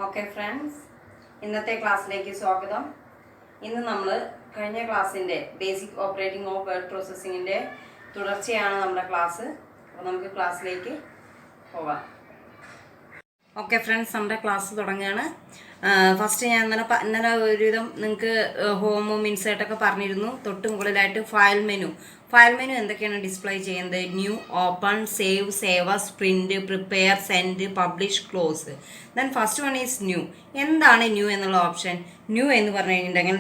Okay friends, ഇന്നത്തെ ക്ലാസ്സിലേക്ക് സ്വാഗതം. ഇന്ന് നമ്മൾ കഴിഞ്ഞ ക്ലാസ്സിൻ്റെ ബേസിക് ഓപ്പറേറ്റിംഗ് ഓഫ് വേർഡ് പ്രോസസ്സിങ്ങിൻ്റെ തുടർച്ചയാണ് നമ്മുടെ ക്ലാസ്. അപ്പോൾ നമുക്ക് ക്ലാസ്സിലേക്ക് പോകാം. ഓക്കെ ഫ്രണ്ട്സ്, നമ്മുടെ ക്ലാസ് തുടങ്ങുകയാണ്. ഫസ്റ്റ് ഞാൻ ഇന്നലെ ഒരുവിധം നിങ്ങൾക്ക് ഹോമും ഇൻസേർട്ടൊക്കെ പറഞ്ഞിരുന്നു. തൊട്ട് മുകളിലായിട്ട് ഫയൽ മെനു എന്തൊക്കെയാണ് ഡിസ്പ്ലേ ചെയ്യുന്നത്? New, open, save, save as, print, prepare, send, publish, close. Then first one is new. എന്താണ് ന്യൂ എന്നുള്ള ഓപ്ഷൻ? ന്യൂ എന്ന് പറഞ്ഞു കഴിഞ്ഞിട്ടുണ്ടെങ്കിൽ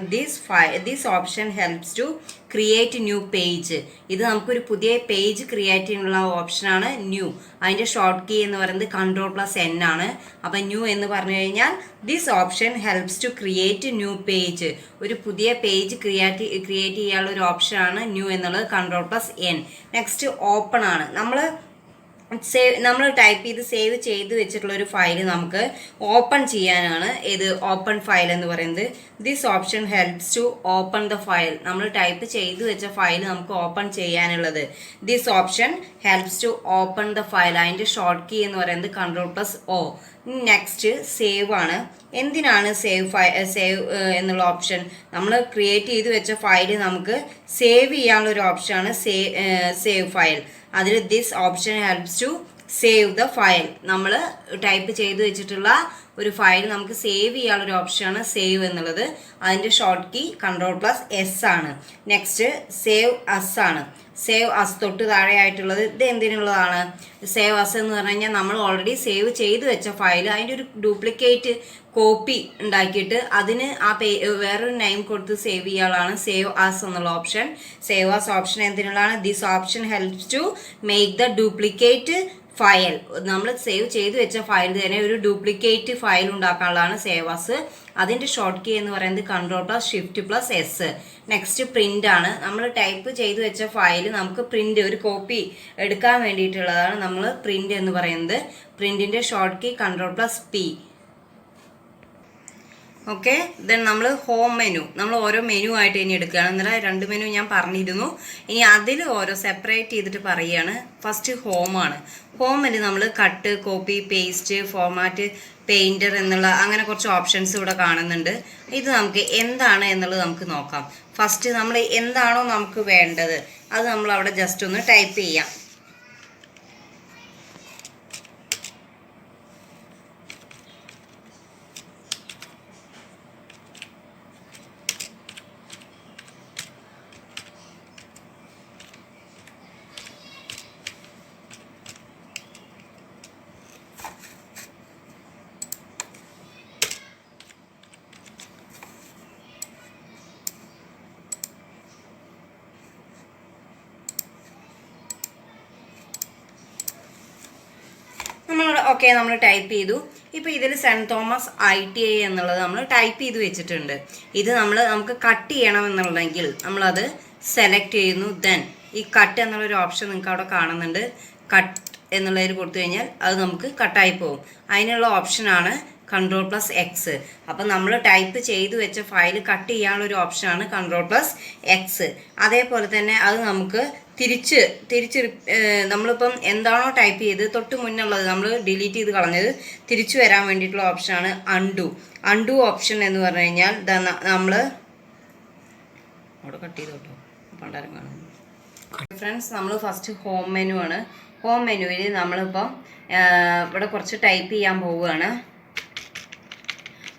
this option helps to create new page. ഇത് നമുക്കൊരു പുതിയ പേജ് ക്രിയേറ്റ് ചെയ്യാനുള്ള ഓപ്ഷനാണ് ന്യൂ. അതിൻ്റെ ഷോർട്ട് കീ എന്ന് പറയുന്നത് Ctrl+N ആണ്. അപ്പം ന്യൂ എന്ന് പറഞ്ഞു കഴിഞ്ഞാൽ this option helps to create new page. ഒരു പുതിയ പേജ് ക്രിയേറ്റ് ചെയ്യാനുള്ള ഒരു ഓപ്ഷനാണ് ന്യൂ എന്നുള്ളത്, Ctrl+N. നെക്സ്റ്റ് ഓപ്പൺ ആണ്. നമ്മൾ ടൈപ്പ് ചെയ്ത് സേവ് ചെയ്ത് വെച്ചിട്ടുള്ള ഒരു ഫയൽ നമുക്ക് ഓപ്പൺ ചെയ്യാനാണ്. ഇത് ഓപ്പൺ ഫയൽ എന്ന് പറയുന്നത്. This option helps to open the file. നമ്മൾ ടൈപ്പ് ചെയ്ത് വെച്ച ഫയൽ നമുക്ക് ഓപ്പൺ ചെയ്യാനുള്ളത്. This option helps to open the file. അതിൻ്റെ ഷോർട്ട് കീ എന്ന് പറയുന്നത് Ctrl+O. നെക്സ്റ്റ് സേവ് ആണ്. എന്തിനാണ് സേവ് എന്നുള്ള ഓപ്ഷൻ? നമ്മൾ ക്രിയേറ്റ് ചെയ്ത് വെച്ച ഫയൽ നമുക്ക് സേവ് ചെയ്യാനുള്ള ഒരു ഓപ്ഷനാണ് സേവ് ഫയൽ. അതിൽ this option helps to save the file. നമ്മൾ ടൈപ്പ് ചെയ്ത് വെച്ചിട്ടുള്ള ഒരു ഫയൽ നമുക്ക് സേവ് ചെയ്യാനുള്ളൊരു ഓപ്ഷനാണ് സേവ് എന്നുള്ളത്. അതിൻ്റെ ഷോർട്ട് കീ Ctrl+S ആണ്. നെക്സ്റ്റ് സേവ് അസ് ആണ്. സേവ് അസ് തൊട്ട് താഴെയായിട്ടുള്ളത് ഇത് എന്തിനുള്ളതാണ്? സേവ് അസ് എന്ന് പറഞ്ഞു കഴിഞ്ഞാൽ നമ്മൾ ഓൾറെഡി സേവ് ചെയ്ത് വെച്ച ഫയൽ അതിൻ്റെ ഒരു ഡ്യൂപ്ലിക്കേറ്റ് കോപ്പി ഉണ്ടാക്കിയിട്ട് അതിന് വേറൊരു നെയിം കൊടുത്ത് സേവ് ചെയ്യാനുള്ളതാണ് സേവ് ആസ് എന്നുള്ള ഓപ്ഷൻ. സേവ് ആസ് ഓപ്ഷൻ എന്തിനുള്ളതാണ്? This option helps to make the duplicate file. നമ്മൾ സേവ് ചെയ്ത് വെച്ച ഫയൽ തന്നെ ഒരു ഡ്യൂപ്ലിക്കേറ്റ് ഫയൽ ഉണ്ടാക്കാനുള്ളതാണ് സേവ് ആസ്. അതിൻ്റെ ഷോർട്ട് കീ എന്ന് പറയുന്നത് Ctrl+Shift+S. നെക്സ്റ്റ് പ്രിൻ്റ് ആണ്. നമ്മൾ ടൈപ്പ് ചെയ്ത് വെച്ച ഫയൽ നമുക്ക് പ്രിൻ്റ് ഒരു കോപ്പി എടുക്കാൻ വേണ്ടിയിട്ടുള്ളതാണ് നമ്മൾ പ്രിൻ്റ് എന്ന് പറയുന്നത്. പ്രിൻറ്റിൻ്റെ short key Ctrl+P. Okay, then നമ്മൾ ഹോം മെനു. നമ്മൾ ഓരോ മെനു ആയിട്ട് ഇനി എടുക്കുകയാണ്. ഇന്നലെ 2 മെനു ഞാൻ പറഞ്ഞിരുന്നു. ഇനി അതിൽ ഓരോ സെപ്പറേറ്റ് ചെയ്തിട്ട് പറയുകയാണ്. ഫസ്റ്റ് ഹോമാണ്. ഹോമിൽ നമ്മൾ cut, copy, paste, format, painter എന്നുള്ള അങ്ങനെ കുറച്ച് ഓപ്ഷൻസ് ഇവിടെ കാണുന്നുണ്ട്. ഇത് നമുക്ക് എന്താണ് എന്നുള്ളത് നമുക്ക് നോക്കാം. ഫസ്റ്റ് നമ്മൾ എന്താണോ നമുക്ക് വേണ്ടത് അത് നമ്മൾ അവിടെ ജസ്റ്റ് ഒന്ന് ടൈപ്പ് ചെയ്യാം. നമ്മൾ ടൈപ്പ് ചെയ്തു. ഇപ്പോൾ ഇതിൽ സെൻറ്റ് തോമസ് ITI എന്നുള്ളത് നമ്മൾ ടൈപ്പ് ചെയ്ത് വെച്ചിട്ടുണ്ട്. ഇത് നമുക്ക് കട്ട് ചെയ്യണം എന്നുണ്ടെങ്കിൽ നമ്മളത് സെലക്ട് ചെയ്യുന്നു. ദെൻ ഈ കട്ട് എന്നുള്ളൊരു ഓപ്ഷൻ നിങ്ങൾക്ക് അവിടെ കാണുന്നുണ്ട്. കട്ട് എന്നുള്ളതിൽ കൊടുത്തു കഴിഞ്ഞാൽ അത് നമുക്ക് കട്ടായി പോകും. അതിനുള്ള ഓപ്ഷനാണ് Ctrl+X. അപ്പം നമ്മൾ ടൈപ്പ് ചെയ്ത് വെച്ച ഫയൽ കട്ട് ചെയ്യാനുള്ളൊരു ഓപ്ഷനാണ് Ctrl+X. അതേപോലെ തന്നെ അത് നമുക്ക് തിരിച്ച് നമ്മളിപ്പം എന്താണോ ടൈപ്പ് ചെയ്ത് തൊട്ട് മുന്നുള്ളത് നമ്മൾ ഡിലീറ്റ് ചെയ്ത് കളഞ്ഞത് തിരിച്ചു വരാൻ വേണ്ടിയിട്ടുള്ള ഓപ്ഷനാണ് അൺഡു ഓപ്ഷൻ എന്ന് പറഞ്ഞു കഴിഞ്ഞാൽ നമ്മൾ അവിടെ കട്ട് ചെയ്ത് കേട്ടോ പണ്ടാരം കാണുന്നു. ഫ്രണ്ട്സ്, നമ്മൾ ഫസ്റ്റ് ഹോം മെനു ആണ്. ഹോം മെനുവിൽ നമ്മളിപ്പം ഇവിടെ കുറച്ച് ടൈപ്പ് ചെയ്യാൻ പോവുകയാണ്.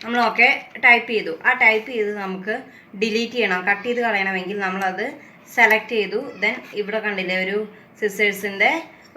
നമ്മളൊക്കെ ടൈപ്പ് ചെയ്തു. ആ ടൈപ്പ് ചെയ്ത് നമുക്ക് ഡിലീറ്റ് ചെയ്യണം, കട്ട് ചെയ്ത് കളയണമെങ്കിൽ നമ്മളത് സെലക്ട് ചെയ്തു. ദെൻ ഇവിടെ കണ്ടില്ലേ ഒരു സിസേഴ്സിൻ്റെ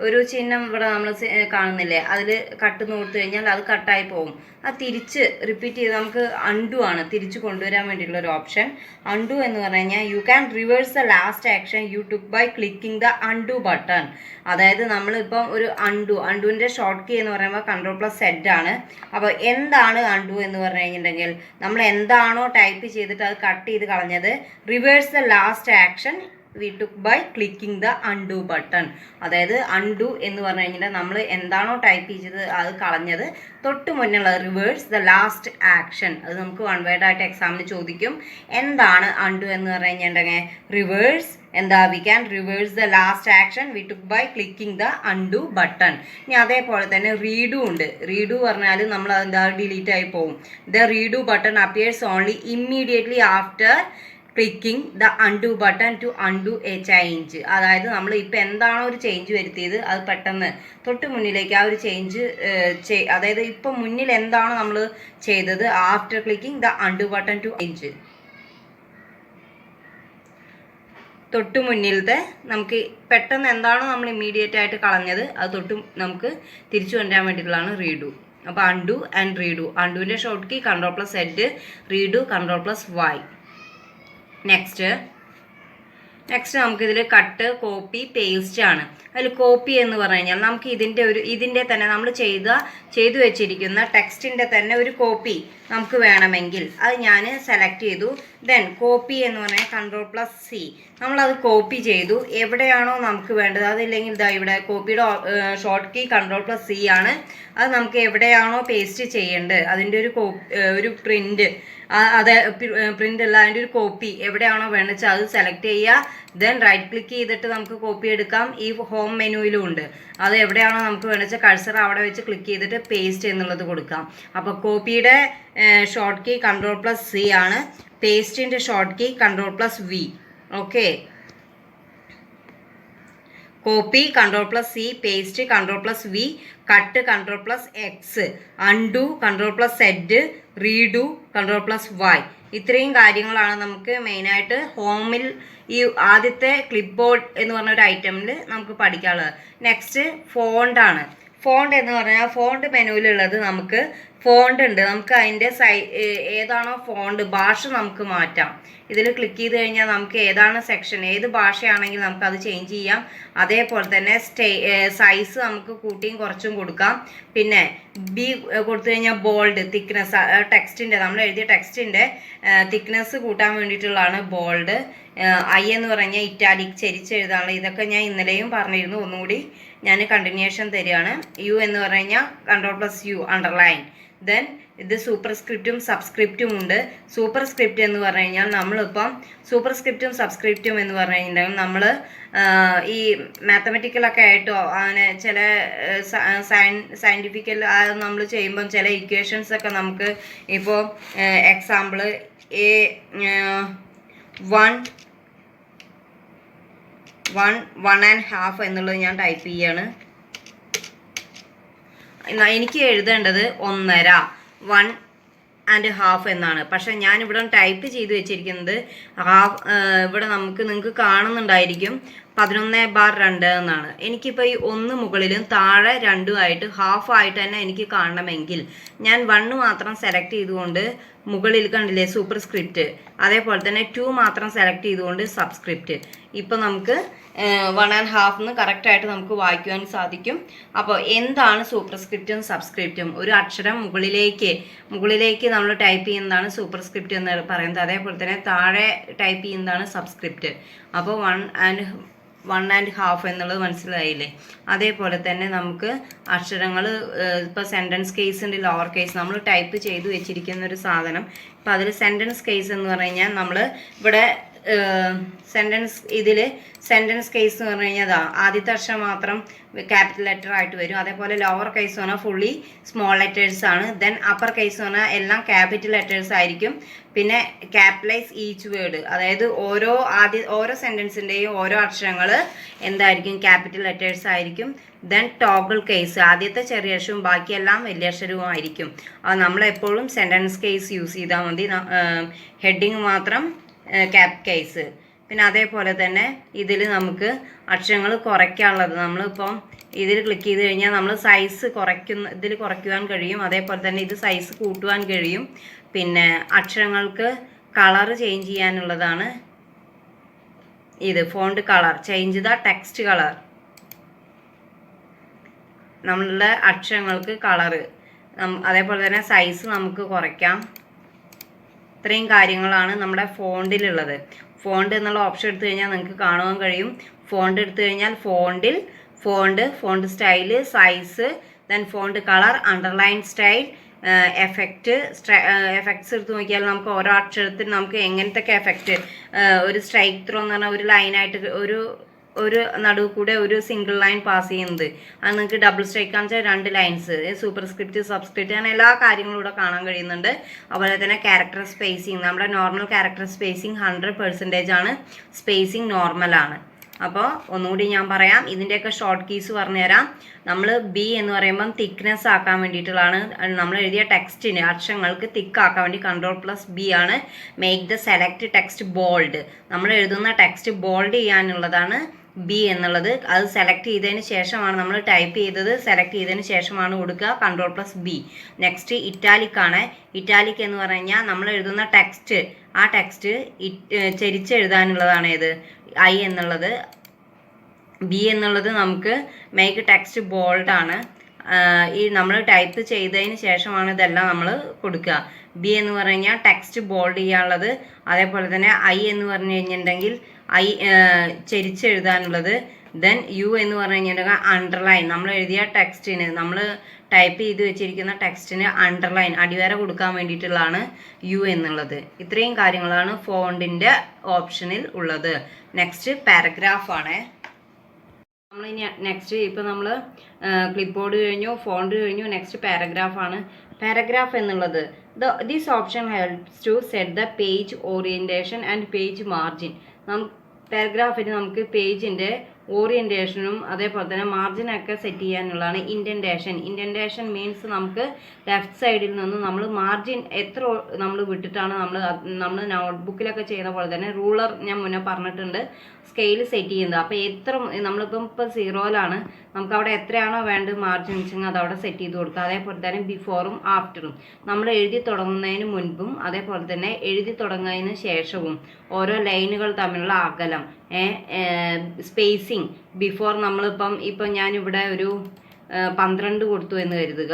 ഒരു ചിഹ്നം ഇവിടെ നമ്മൾ കാണുന്നില്ലേ, അതിൽ കട്ട് കൊടുത്തു കഴിഞ്ഞാൽ അത് കട്ടായി പോകും. അത് തിരിച്ച് റിപ്പീറ്റ് ചെയ്ത് നമുക്ക് അൺഡു ആണ് തിരിച്ച് കൊണ്ടുവരാൻ വേണ്ടിയിട്ടുള്ള ഒരു ഓപ്ഷൻ. അൺഡു എന്ന് പറഞ്ഞു കഴിഞ്ഞാൽ you can reverse the last action you took by clicking the undo button. അതായത് നമ്മളിപ്പം ഒരു അൺഡുവിൻ്റെ ഷോർട്ട് കീ എന്ന് പറയുമ്പോൾ Ctrl+Z ആണ്. അപ്പോൾ എന്താണ് അൺഡു എന്ന് പറഞ്ഞു കഴിഞ്ഞിട്ടുണ്ടെങ്കിൽ നമ്മൾ എന്താണോ ടൈപ്പ് ചെയ്തിട്ട് അത് കട്ട് ചെയ്ത് കളഞ്ഞത് reverse the last action we took by clicking the undo button. അതായത് അൺഡു എന്ന് പറഞ്ഞു കഴിഞ്ഞാൽ നമ്മൾ എന്താണോ ടൈപ്പ് ചെയ്തത് അത് കളഞ്ഞത് തൊട്ട് മുന്നുള്ള റിവേഴ്സ് ദ ലാസ്റ്റ് ആക്ഷൻ. അത് നമുക്ക് 1 വേർഡ് ആയിട്ട് എക്സാമിന് ചോദിക്കും. എന്താണ് അൺഡു എന്ന് പറഞ്ഞു കഴിഞ്ഞിട്ടുണ്ടെങ്കിൽ റിവേഴ്സ് എന്താ we can reverse the last action we took by clicking the undo button. ഇനി അതേപോലെ തന്നെ റീഡു ഉണ്ട്. റീഡു പറഞ്ഞാൽ നമ്മൾ എന്താ ഡിലീറ്റ് ആയി പോകും. The redo button appears only immediately after clicking the undo button to undo a change. അതായത് നമ്മൾ ഇപ്പം എന്താണോ ഒരു ചേഞ്ച് വരുത്തിയത് അത് പെട്ടെന്ന് തൊട്ട് മുന്നിലേക്ക് ആ ഒരു ചേഞ്ച് അതായത് ഇപ്പം മുന്നിൽ എന്താണോ നമ്മൾ ചെയ്തത് after clicking the undo button to change, തൊട്ട് മുന്നിലത്തെ നമുക്ക് പെട്ടെന്ന് എന്താണോ നമ്മൾ ഇമ്മീഡിയറ്റ് ആയിട്ട് കളഞ്ഞത് അത് തൊട്ട് നമുക്ക് തിരിച്ചു കൊണ്ടുവരാൻ വേണ്ടിയിട്ടുള്ളതാണ് റീഡു. അപ്പോൾ അൺഡു ആൻഡ് റീഡു. അൺഡുവിൻ്റെ short key Ctrl+Z, redo Ctrl+Y. Next നമുക്കിതിൽ കട്ട്, കോപ്പി, പേസ്റ്റ് ആണ്. അതിൽ കോപ്പി എന്ന് പറഞ്ഞു കഴിഞ്ഞാൽ നമുക്ക് ഇതിൻ്റെ തന്നെ നമ്മൾ ചെയ്തു വെച്ചിരിക്കുന്ന ടെക്സ്റ്റിൻ്റെ തന്നെ ഒരു കോപ്പി നമുക്ക് വേണമെങ്കിൽ അത് ഞാൻ സെലക്ട് ചെയ്തു. ദെൻ കോപ്പി എന്ന് പറഞ്ഞാൽ Ctrl+C. നമ്മളത് കോപ്പി ചെയ്തു. എവിടെയാണോ നമുക്ക് വേണ്ടത് അതില്ലെങ്കിൽ ഇതാ ഇവിടെ കോപ്പിയുടെ ഷോർട്ട് കീ Ctrl+C ആണ്. അത് നമുക്ക് എവിടെയാണോ പേസ്റ്റ് ചെയ്യേണ്ടത് അതിൻ്റെ ഒരു പ്രിൻ്റ്, അത് പ്രിൻ്റ് അല്ല അതിൻ്റെ ഒരു കോപ്പി എവിടെയാണോ വേണ്ടത് വെച്ചാൽ അത് സെലക്ട് ചെയ്യുക. ദെൻ റൈറ്റ് ക്ലിക്ക് ചെയ്തിട്ട് നമുക്ക് കോപ്പി എടുക്കാം. ഈ ഹോം മെനുവിലും ഉണ്ട്. അത് എവിടെയാണോ നമുക്ക് വേണ്ടത് വെച്ചാൽ കഴ്സർ അവിടെ വെച്ച് ക്ലിക്ക് ചെയ്തിട്ട് പേസ്റ്റ് എന്നുള്ളത് കൊടുക്കാം. അപ്പോൾ കോപ്പിയുടെ ഷോർട്ട് കീ Ctrl+C ആണ്. പേസ്റ്റിൻ്റെ short key Ctrl+V. Okay, copy Ctrl+C, paste Ctrl+V, cut Ctrl+X, undo Ctrl+Z, redo Ctrl+Y. ഇത്രയും കാര്യങ്ങളാണ് നമുക്ക് മെയിനായിട്ട് ഹോമിൽ ഈ ആദ്യത്തെ ക്ലിപ്പ് ബോർഡ് എന്ന് പറഞ്ഞ ഒരു ഐറ്റമിൽ നമുക്ക് പഠിക്കാനുള്ളത്. നെക്സ്റ്റ് ഫോണ്ടാണ്. ഫോണ്ട് എന്ന് പറഞ്ഞാൽ ഫോണ്ട് മെനുവിലുള്ളത് നമുക്ക് ഫോണ്ട് ഉണ്ട്. നമുക്ക് അതിൻ്റെ ഏതാണോ ഫോണ്ട് ഭാഷ നമുക്ക് മാറ്റാം. ഇതിൽ ക്ലിക്ക് ചെയ്ത് കഴിഞ്ഞാൽ നമുക്ക് ഏതാണ് സെക്ഷൻ, ഏത് ഭാഷയാണെങ്കിൽ നമുക്ക് അത് ചേഞ്ച് ചെയ്യാം. അതേപോലെ തന്നെ സൈസ് നമുക്ക് കൂട്ടിയും കുറച്ചും കൊടുക്കാം. പിന്നെ ബി കൊടുത്തു കഴിഞ്ഞാൽ ബോൾഡ്, തിക്നെസ്, ടെക്സ്റ്റിൻ്റെ നമ്മൾ എഴുതിയ ടെക്സ്റ്റിൻ്റെ തിക്നെസ് കൂട്ടാൻ വേണ്ടിയിട്ടുള്ളതാണ് ബോൾഡ്. ഐ എന്ന് പറഞ്ഞാൽ ഇറ്റാലിക്, ചെരിച്ചെഴുതാനുള്ള. ഇതൊക്കെ ഞാൻ ഇന്നലെയും പറഞ്ഞിരുന്നു. ഒന്നുകൂടി ഞാൻ കണ്ടിന്യൂഷൻ തരികയാണ്. യു എന്ന് പറഞ്ഞു കഴിഞ്ഞാൽ Ctrl+U, അണ്ടർലൈൻ. ദെൻ ഇത് സൂപ്പർസ്ക്രിപ്റ്റും സബ്സ്ക്രിപ്റ്റും ഉണ്ട്. സൂപ്പർസ്ക്രിപ്റ്റ് എന്ന് പറഞ്ഞു കഴിഞ്ഞാൽ നമ്മളിപ്പം സൂപ്പർസ്ക്രിപ്റ്റും സബ്സ്ക്രിപ്റ്റും എന്ന് പറഞ്ഞു കഴിഞ്ഞിട്ടുണ്ടെങ്കിൽ നമ്മൾ ഈ മാത്തമെറ്റിക്കലൊക്കെ ആയിട്ടോ അങ്ങനെ ചില സയൻറ്റിഫിക്കൽ നമ്മൾ ചെയ്യുമ്പം ചില ഇക്വേഷൻസ് ഒക്കെ നമുക്ക് ഇപ്പോൾ എക്സാമ്പിൾ A1 എന്നുള്ളത് ഞാൻ ടൈപ്പ് ചെയ്യാണ്. എനിക്ക് എഴുതേണ്ടത് 1.5 എന്നാണ്. പക്ഷെ ഞാനിവിടെ ടൈപ്പ് ചെയ്ത് വെച്ചിരിക്കുന്നത് ഇവിടെ നിങ്ങൾക്ക് കാണുന്നുണ്ടായിരിക്കും 11/2 എന്നാണ്. എനിക്കിപ്പോൾ ഈ 1 മുകളിലും താഴെ 2 ആയിട്ട് ഹാഫ് ആയിട്ട് തന്നെ എനിക്ക് കാണണമെങ്കിൽ ഞാൻ 1 മാത്രം സെലക്ട് ചെയ്തുകൊണ്ട് മുകളിൽ കണ്ടില്ലേ സൂപ്പർസ്ക്രിപ്റ്റ്, അതേപോലെ തന്നെ 2 മാത്രം സെലക്ട് ചെയ്തുകൊണ്ട് സബ്സ്ക്രിപ്റ്റ്. ഇപ്പോൾ നമുക്ക് 1.5 എന്ന് കറക്റ്റായിട്ട് നമുക്ക് വായിക്കുവാൻ സാധിക്കും. അപ്പോൾ എന്താണ് സൂപ്പർസ്ക്രിപ്റ്റും സബ്സ്ക്രിപ്റ്റും? ഒരു അക്ഷരം മുകളിലേക്ക് നമ്മൾ ടൈപ്പ് ചെയ്യുന്നതാണ് സൂപ്പർസ്ക്രിപ്റ്റ് എന്ന് പറയുന്നത്. അതേപോലെ തന്നെ താഴെ ടൈപ്പ് ചെയ്യുന്നതാണ് സബ്സ്ക്രിപ്റ്റ്. അപ്പോൾ 1.5 എന്നുള്ളത് മനസ്സിലായില്ലേ? അതേപോലെ തന്നെ നമുക്ക് അക്ഷരങ്ങൾ ഇപ്പോൾ സെൻറ്റൻസ് കേസ് ഉണ്ട്, ലോവർ കേസ് നമ്മൾ ടൈപ്പ് ചെയ്ത് വെച്ചിരിക്കുന്ന ഒരു സാധനം. ഇപ്പോൾ അതിൽ സെൻറ്റൻസ് കേസ് എന്ന് പറഞ്ഞു കഴിഞ്ഞാൽ നമ്മൾ ഇവിടെ സെൻറ്റൻസ് കേസ് എന്ന് പറഞ്ഞു കഴിഞ്ഞാൽ ആദ്യത്തെ അക്ഷരം മാത്രം ക്യാപിറ്റൽ ലെറ്റർ ആയിട്ട് വരും. അതേപോലെ ലോവർ കേസ് പറഞ്ഞാൽ ഫുള്ളി സ്മോൾ ലെറ്റേഴ്സ് ആണ്. ദെൻ അപ്പർ കേസ് പറഞ്ഞാൽ എല്ലാം ക്യാപിറ്റൽ ലെറ്റേഴ്സ് ആയിരിക്കും. പിന്നെ ക്യാപിറ്റലൈസ് ഈച്ച് വേർഡ്, അതായത് ഓരോ സെൻറ്റൻസിൻ്റെയും ഓരോ അക്ഷരങ്ങൾ എന്തായിരിക്കും? ക്യാപിറ്റൽ ലെറ്റേഴ്സ് ആയിരിക്കും. ദെൻ ടോഗിൾ കേസ്, ആദ്യത്തെ ചെറിയ അക്ഷരവും ബാക്കിയെല്ലാം വലിയ അക്ഷരവും ആയിരിക്കും. അത് നമ്മളെപ്പോഴും സെൻറ്റൻസ് കേസ് യൂസ് ചെയ്താൽ മതി. ഹെഡിങ് മാത്രം ക്യാപ് കേസ്. പിന്നെ അതേപോലെ തന്നെ ഇതിൽ നമുക്ക് അക്ഷരങ്ങൾ കുറയ്ക്കാനുള്ളത് നമ്മളിപ്പം ഇതിൽ ക്ലിക്ക് ചെയ്ത് കഴിഞ്ഞാൽ നമ്മൾ സൈസ് കുറയ്ക്കുവാൻ കഴിയും. അതേപോലെ തന്നെ ഇത് സൈസ് കൂട്ടുവാൻ കഴിയും. പിന്നെ അക്ഷരങ്ങൾക്ക് കളർ ചേഞ്ച് ചെയ്യാനുള്ളതാണ് ഇത്. Font colour, change the text colour. നമ്മളുടെ അക്ഷരങ്ങൾക്ക് കളറ്, അതേപോലെ തന്നെ സൈസ് നമുക്ക് കുറയ്ക്കാം. ഇത്രയും കാര്യങ്ങളാണ് നമ്മുടെ ഫോണ്ടിലുള്ളത്. ഫോണ്ട് എന്നുള്ള ഓപ്ഷൻ എടുത്തു കഴിഞ്ഞാൽ നിങ്ങൾക്ക് കാണുവാൻ കഴിയും. ഫോണ്ട് എടുത്തു കഴിഞ്ഞാൽ font style, size, then font colour, underline style, effects എടുത്ത് നോക്കിയാൽ നമുക്ക് ഓരോ അക്ഷരത്തിന് നമുക്ക് എങ്ങനത്തെ എഫക്റ്റ്, ഒരു സ്ട്രൈക്ക് ത്രോ എന്ന് പറഞ്ഞാൽ ഒരു ലൈനായിട്ട് ഒരു നടുവ് കൂടെ ഒരു സിംഗിൾ ലൈൻ പാസ് ചെയ്യുന്നത്, അത് നിങ്ങൾക്ക് ഡബിൾ സ്ട്രൈക്ക് ആണെന്ന് വെച്ചാൽ 2 ലൈൻസ്, സൂപ്പർ സ്ക്രിപ്റ്റ്, സബ്സ്ക്രിപ്റ്റ്, അങ്ങനെ എല്ലാ കാര്യങ്ങളും ഇവിടെ കാണാൻ കഴിയുന്നുണ്ട്. അതുപോലെ തന്നെ ക്യാരക്ടർ സ്പേസിങ്, നമ്മുടെ നോർമൽ ക്യാരക്ടർ സ്പേസിങ് 100% ആണ്, സ്പേസിങ് നോർമലാണ്. അപ്പോൾ ഒന്നുകൂടി ഞാൻ പറയാം, ഇതിൻ്റെയൊക്കെ ഷോർട്ട് കീസ് പറഞ്ഞുതരാം. നമ്മൾ ബി എന്ന് പറയുമ്പം തിക്നെസ് ആക്കാൻ വേണ്ടിയിട്ടുള്ളതാണ്. നമ്മൾ എഴുതിയ ടെക്സ്റ്റിന് അക്ഷരങ്ങൾക്ക് തിക്കാക്കാൻ വേണ്ടി Ctrl+B ആണ്. Make the select text bold, നമ്മൾ എഴുതുന്ന ടെക്സ്റ്റ് ബോൾഡ് ചെയ്യാനുള്ളതാണ് ബി എന്നുള്ളത്. അത് സെലക്ട് ചെയ്തതിന് ശേഷമാണ് നമ്മൾ ടൈപ്പ് ചെയ്തത്, സെലക്ട് ചെയ്തതിന് ശേഷമാണ് കൊടുക്കുക Ctrl+B. നെക്സ്റ്റ് ഇറ്റാലിക് ആണ്. ഇറ്റാലിക് എന്ന് പറഞ്ഞു കഴിഞ്ഞാൽ നമ്മൾ എഴുതുന്ന ടെക്സ്റ്റ്, ആ ടെക്സ്റ്റ് ചെരിച്ചെഴുതാനുള്ളതാണ് ഏത്, ഐ എന്നുള്ളത്. ബി എന്നുള്ളത് നമുക്ക് മേക്ക് ടെക്സ്റ്റ് ബോൾഡ് ആണ്. ഈ നമ്മൾ ടൈപ്പ് ചെയ്തതിന് ശേഷമാണ് ഇതെല്ലാം നമ്മൾ കൊടുക്കുക. ബി എന്ന് പറഞ്ഞു കഴിഞ്ഞാൽ ടെക്സ്റ്റ് ബോൾഡ് ചെയ്യാനുള്ളത്. അതേപോലെ തന്നെ ഐ എന്ന് പറഞ്ഞു കഴിഞ്ഞിട്ടുണ്ടെങ്കിൽ ഐ ചെരിച്ചെഴുതാനുള്ളത്. ദെൻ യു എന്ന് പറഞ്ഞു കഴിഞ്ഞിട്ടുണ്ടെങ്കിൽ അണ്ടർലൈൻ, നമ്മൾ എഴുതിയ ടെക്സ്റ്റിന്, നമ്മൾ ടൈപ്പ് ചെയ്ത് വെച്ചിരിക്കുന്ന ടെക്സ്റ്റിന് അണ്ടർലൈൻ, അടിവര കൊടുക്കാൻ വേണ്ടിയിട്ടുള്ളതാണ് യു എന്നുള്ളത്. ഇത്രയും കാര്യങ്ങളാണ് ഫോണ്ടിൻ്റെ ഓപ്ഷനിൽ ഉള്ളത്. നെക്സ്റ്റ് പാരഗ്രാഫാണ്. നമ്മൾ ഇനി നെക്സ്റ്റ് ഇപ്പോൾ നമ്മൾ ക്ലിപ്പ് ബോർഡ് കഴിഞ്ഞു, ഫോണ്ട് കഴിഞ്ഞു, നെക്സ്റ്റ് പാരഗ്രാഫാണ്. പാരഗ്രാഫ് എന്നുള്ളത് this option helps to set the page orientation and page margin. പാരഗ്രാഫിന് നമുക്ക് പേജിൻ്റെ ഓറിയൻറ്റേഷനും അതേപോലെ തന്നെ മാർജിനൊക്കെ സെറ്റ് ചെയ്യാനുള്ളതാണ് ഇൻഡൻറ്റേഷൻ മീൻസ് നമുക്ക് ലെഫ്റ്റ് സൈഡിൽ നിന്ന് നമ്മൾ മാർജിൻ എത്ര നമ്മൾ വിട്ടിട്ടാണ് നമ്മൾ നോട്ട്ബുക്കിലൊക്കെ ചെയ്യുന്ന പോലെ തന്നെ റൂളർ ഞാൻ മുന്നേ പറഞ്ഞിട്ടുണ്ട്, സ്കെയിൽ സെറ്റ് ചെയ്യുന്നത്. അപ്പോൾ എത്ര നമ്മളിപ്പം 0ലാണ്, നമുക്ക് അവിടെ എത്രയാണോ വേണ്ടത് മാർജിൻ വെച്ചെങ്കിൽ അതവിടെ സെറ്റ് ചെയ്ത് കൊടുക്കുക. അതേപോലെ തന്നെ ബിഫോറും ആഫ്റ്ററും, നമ്മൾ എഴുതി തുടങ്ങുന്നതിന് മുൻപും അതേപോലെ തന്നെ എഴുതി തുടങ്ങുന്നതിന് ശേഷവും ഓരോ ലൈനുകൾ തമ്മിലുള്ള അകലം, സ്പേസിങ്. ബിഫോർ ഇപ്പം ഞാനിവിടെ ഒരു 12 കൊടുത്തു എന്ന് കരുതുക.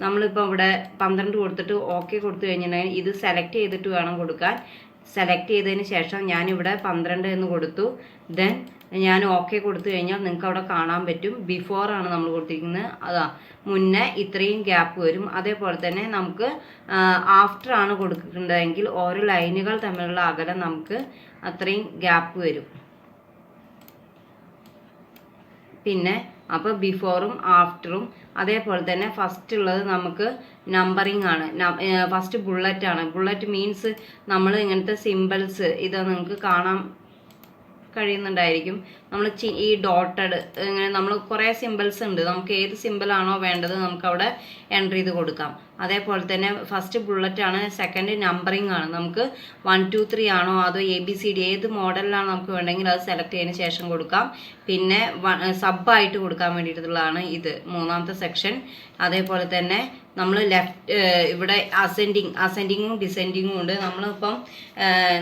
നമ്മളിപ്പോൾ ഇവിടെ 12 കൊടുത്തിട്ട് ഓക്കെ കൊടുത്തു കഴിഞ്ഞിട്ടുണ്ടെങ്കിൽ ഇത് സെലക്ട് ചെയ്തിട്ട് വേണം കൊടുക്കാൻ. സെലക്ട് ചെയ്തതിന് ശേഷം ഞാനിവിടെ 12 എന്ന് കൊടുത്തു. ദെൻ ഞാൻ ഓക്കെ കൊടുത്തു കഴിഞ്ഞാൽ നിങ്ങൾക്ക് അവിടെ കാണാൻ പറ്റും ബിഫോറാണ് നമ്മൾ കൊടുത്തിരിക്കുന്നത്, അതാ മുന്നേ ഇത്രയും ഗ്യാപ്പ് വരും. അതേപോലെ തന്നെ നമുക്ക് ആഫ്റ്റർ ആണ് കൊടുക്കേണ്ടതെങ്കിൽ ഓരോ ലൈനുകൾ തമ്മിലുള്ള അകലം നമുക്ക് അത്രയും ഗ്യാപ്പ് വരും. പിന്നെ അപ്പോൾ ബിഫോറും ആഫ്റ്ററും. അതേപോലെ തന്നെ ഫസ്റ്റ് ഉള്ളത് നമുക്ക് നമ്പറിങ് ആണ്. ഫസ്റ്റ് ബുള്ളറ്റ് ആണ്. ബുള്ളറ്റ് മീൻസ് നമ്മൾ ഇങ്ങനത്തെ സിമ്പിൾസ് ഇത് നിങ്ങൾക്ക് കാണാൻ കഴിയുന്നുണ്ടായിരിക്കും. നമ്മൾ ഈ ഡോട്ടഡ് ഇങ്ങനെ നമ്മൾ കുറേ സിമ്പിൾസ് ഉണ്ട്, നമുക്ക് ഏത് സിമ്പിളാണോ വേണ്ടത് നമുക്ക് അവിടെ എൻ്റർ ചെയ്ത് കൊടുക്കാം. അതേപോലെ തന്നെ ഫസ്റ്റ് ബുള്ളറ്റ് ആണ്. സെക്കൻഡ് നമ്പറിങ് ആണ്. നമുക്ക് 1 2 3 ആണോ അതോ ABCD ഏത് മോഡലിലാണ് നമുക്ക് വേണ്ടെങ്കിൽ അത് സെലക്ട് ചെയ്തതിന് ശേഷം കൊടുക്കാം. പിന്നെ സബ്ബായിട്ട് കൊടുക്കാൻ വേണ്ടിയിട്ടുള്ളതാണ് ഇത് മൂന്നാമത്തെ സെക്ഷൻ. അതേപോലെ തന്നെ നമ്മൾ ഇവിടെ അസെൻഡിങ്ങും ഡിസെൻഡിങ്ങും ഉണ്ട്. നമ്മളിപ്പം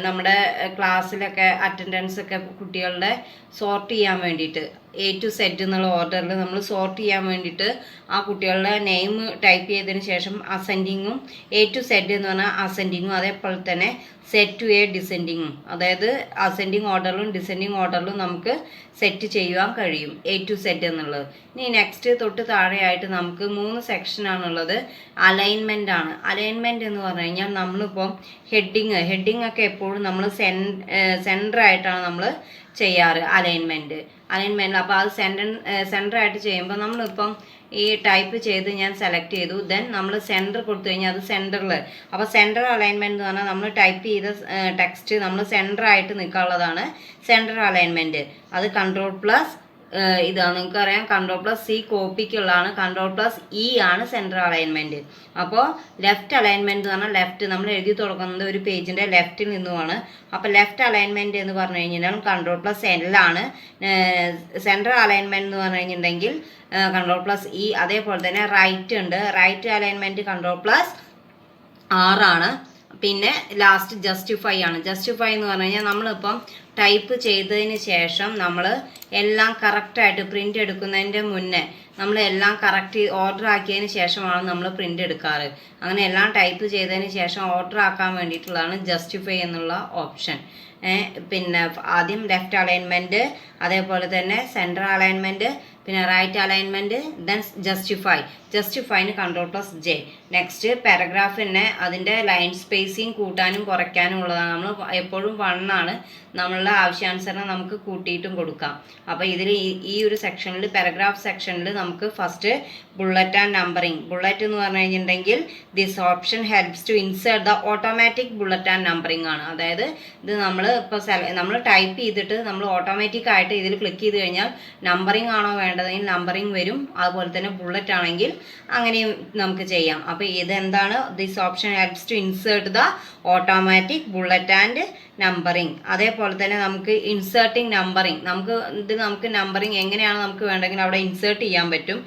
നമ്മുടെ ക്ലാസ്സിലൊക്കെ അറ്റൻഡൻസ് ഒക്കെ കുട്ടികളുടെ സോർട്ട് ചെയ്യാൻ വേണ്ടിയിട്ട് A to Z എന്നുള്ള ഓർഡറിൽ നമ്മൾ സോർട്ട് ചെയ്യാൻ വേണ്ടിയിട്ട് ആ കുട്ടികളുടെ നെയിം ടൈപ്പ് ചെയ്തതിന് ശേഷം അസെൻഡിങ്ങും A to Z എന്ന് പറഞ്ഞാൽ അസെൻഡിങ്ങും അതേപോലെ തന്നെ സെറ്റ് ടു A ഡിസെൻഡിങ്ങും, അതായത് അസെൻഡിങ് ഓർഡറിലും ഡിസെൻഡിങ് ഓർഡറിലും നമുക്ക് സെറ്റ് ചെയ്യുവാൻ കഴിയും A to Z എന്നുള്ളത്. ഇനി നെക്സ്റ്റ് തൊട്ട് താഴെയായിട്ട് നമുക്ക് 3 സെക്ഷനാണുള്ളത്. അലൈൻമെൻ്റ് ആണ്. അലൈൻമെൻറ്റ് എന്ന് പറഞ്ഞു കഴിഞ്ഞാൽ നമ്മളിപ്പം ഹെഡിങ് ഒക്കെ എപ്പോഴും നമ്മൾ സെൻറ്ററായിട്ടാണ് നമ്മൾ ചെയ്യാറ് അലൈൻമെൻറ്റ്. അപ്പോൾ അത് സെൻറ്ററായിട്ട് ചെയ്യുമ്പോൾ നമ്മളിപ്പം ഈ ടൈപ്പ് ചെയ്ത് ഞാൻ സെലക്ട് ചെയ്തു. ദെൻ നമ്മൾ സെൻറ്റർ കൊടുത്തു കഴിഞ്ഞാൽ അത് സെൻറ്ററിൽ. അപ്പോൾ സെൻറ്റർ അലൈൻമെൻറ്റ് എന്ന് പറഞ്ഞാൽ നമ്മൾ ടൈപ്പ് ചെയ്ത ടെക്സ്റ്റ് നമ്മൾ സെൻറ്ററായിട്ട് നിൽക്കാനുള്ളതാണ് സെൻറ്റർ അലൈൻമെൻറ്റ്. അത് Ctrl+ ഇതാണ് നിങ്ങൾക്കറിയാം. Ctrl+C കോപ്പിക്കുള്ളതാണ്. Ctrl+E ആണ് സെൻറ്റർ അലൈൻമെൻറ്റ്. അപ്പോൾ ലെഫ്റ്റ് അലൈൻമെൻറ്റ് എന്ന് പറഞ്ഞാൽ ലെഫ്റ്റ് നമ്മൾ എഴുതി തുടങ്ങുന്നത് ഒരു പേജിൻ്റെ ലെഫ്റ്റിൽ നിന്നുമാണ്. അപ്പോൾ ലെഫ്റ്റ് അലൈൻമെൻറ്റ് എന്ന് പറഞ്ഞു കഴിഞ്ഞാൽ Ctrl+L ആണ്. സെൻറ്റർ അലൈൻമെൻറ്റ് എന്ന് പറഞ്ഞു കഴിഞ്ഞിട്ടുണ്ടെങ്കിൽ Ctrl+E. അതേപോലെ തന്നെ റൈറ്റ് ഉണ്ട്. റൈറ്റ് അലൈൻമെൻറ്റ് Ctrl+R ആണ്. പിന്നെ ലാസ്റ്റ് ജസ്റ്റിഫൈ ആണ്. ജസ്റ്റിഫൈ എന്ന് പറഞ്ഞു കഴിഞ്ഞാൽ നമ്മളിപ്പം ടൈപ്പ് ചെയ്തതിന് ശേഷം നമ്മൾ എല്ലാം കറക്റ്റായിട്ട് പ്രിൻ്റ് എടുക്കുന്നതിൻ്റെ മുന്നേ നമ്മൾ എല്ലാം കറക്റ്റ് ഓർഡർ ആക്കിയതിന് ശേഷമാണ് നമ്മൾ പ്രിൻ്റ് എടുക്കാറ്. അങ്ങനെ എല്ലാം ടൈപ്പ് ചെയ്തതിന് ശേഷം ഓർഡർ ആക്കാൻ വേണ്ടിയിട്ടുള്ളതാണ് ജസ്റ്റിഫൈ എന്നുള്ള ഓപ്ഷൻ. പിന്നെ ആദ്യം ലെഫ്റ്റ് അലൈൻമെൻറ്റ്, അതേപോലെ തന്നെ സെൻറ്റർ അലൈൻമെൻറ്റ്, പിന്നെ റൈറ്റ് അലൈൻമെൻറ്റ്, ദെൻ ജസ്റ്റിഫൈന് Ctrl+J. നെക്സ്റ്റ് പാരഗ്രാഫിനെ അതിൻ്റെ ലൈൻ സ്പേസിങ് കൂട്ടാനും കുറയ്ക്കാനും ഉള്ളതാണ്. നമ്മൾ എപ്പോഴും 1 ആണ്, നമ്മളുടെ ആവശ്യാനുസരണം നമുക്ക് കൂട്ടിയിട്ടും കൊടുക്കാം. അപ്പോൾ ഇതിൽ ഈ ഒരു സെക്ഷനിൽ പാരഗ്രാഫ് സെക്ഷനിൽ നമുക്ക് first bullet and numbering. Bullet എന്ന് പറഞ്ഞു കഴിഞ്ഞിട്ടുണ്ടെങ്കിൽ this option helps to insert the automatic bullet and numbering ആണ്. അതായത് ഇത് നമ്മൾ ഇപ്പോൾ നമ്മൾ ടൈപ്പ് ചെയ്തിട്ട് നമ്മൾ ഓട്ടോമാറ്റിക് ആയിട്ട് ഇതിൽ ക്ലിക്ക് ചെയ്ത് കഴിഞ്ഞാൽ നമ്പറിങ് ആണോ വേണ്ടതെങ്കിൽ നമ്പറിങ് വരും, അതുപോലെ തന്നെ ബുള്ളറ്റ് ആണെങ്കിൽ അങ്ങനെയും നമുക്ക് ചെയ്യാം. അപ്പോൾ ഇതെന്താണ്? This option helps to insert the automatic bullet and numbering. അതേപോലെ തന്നെ നമുക്ക് ഇൻസേർട്ടിങ് നമ്പറിങ്, നമുക്ക് നമ്പറിങ് എങ്ങനെയാണ് നമുക്ക് വേണ്ടെങ്കിൽ അവിടെ ഇൻസേർട്ട് ചെയ്യാൻ പറ്റും.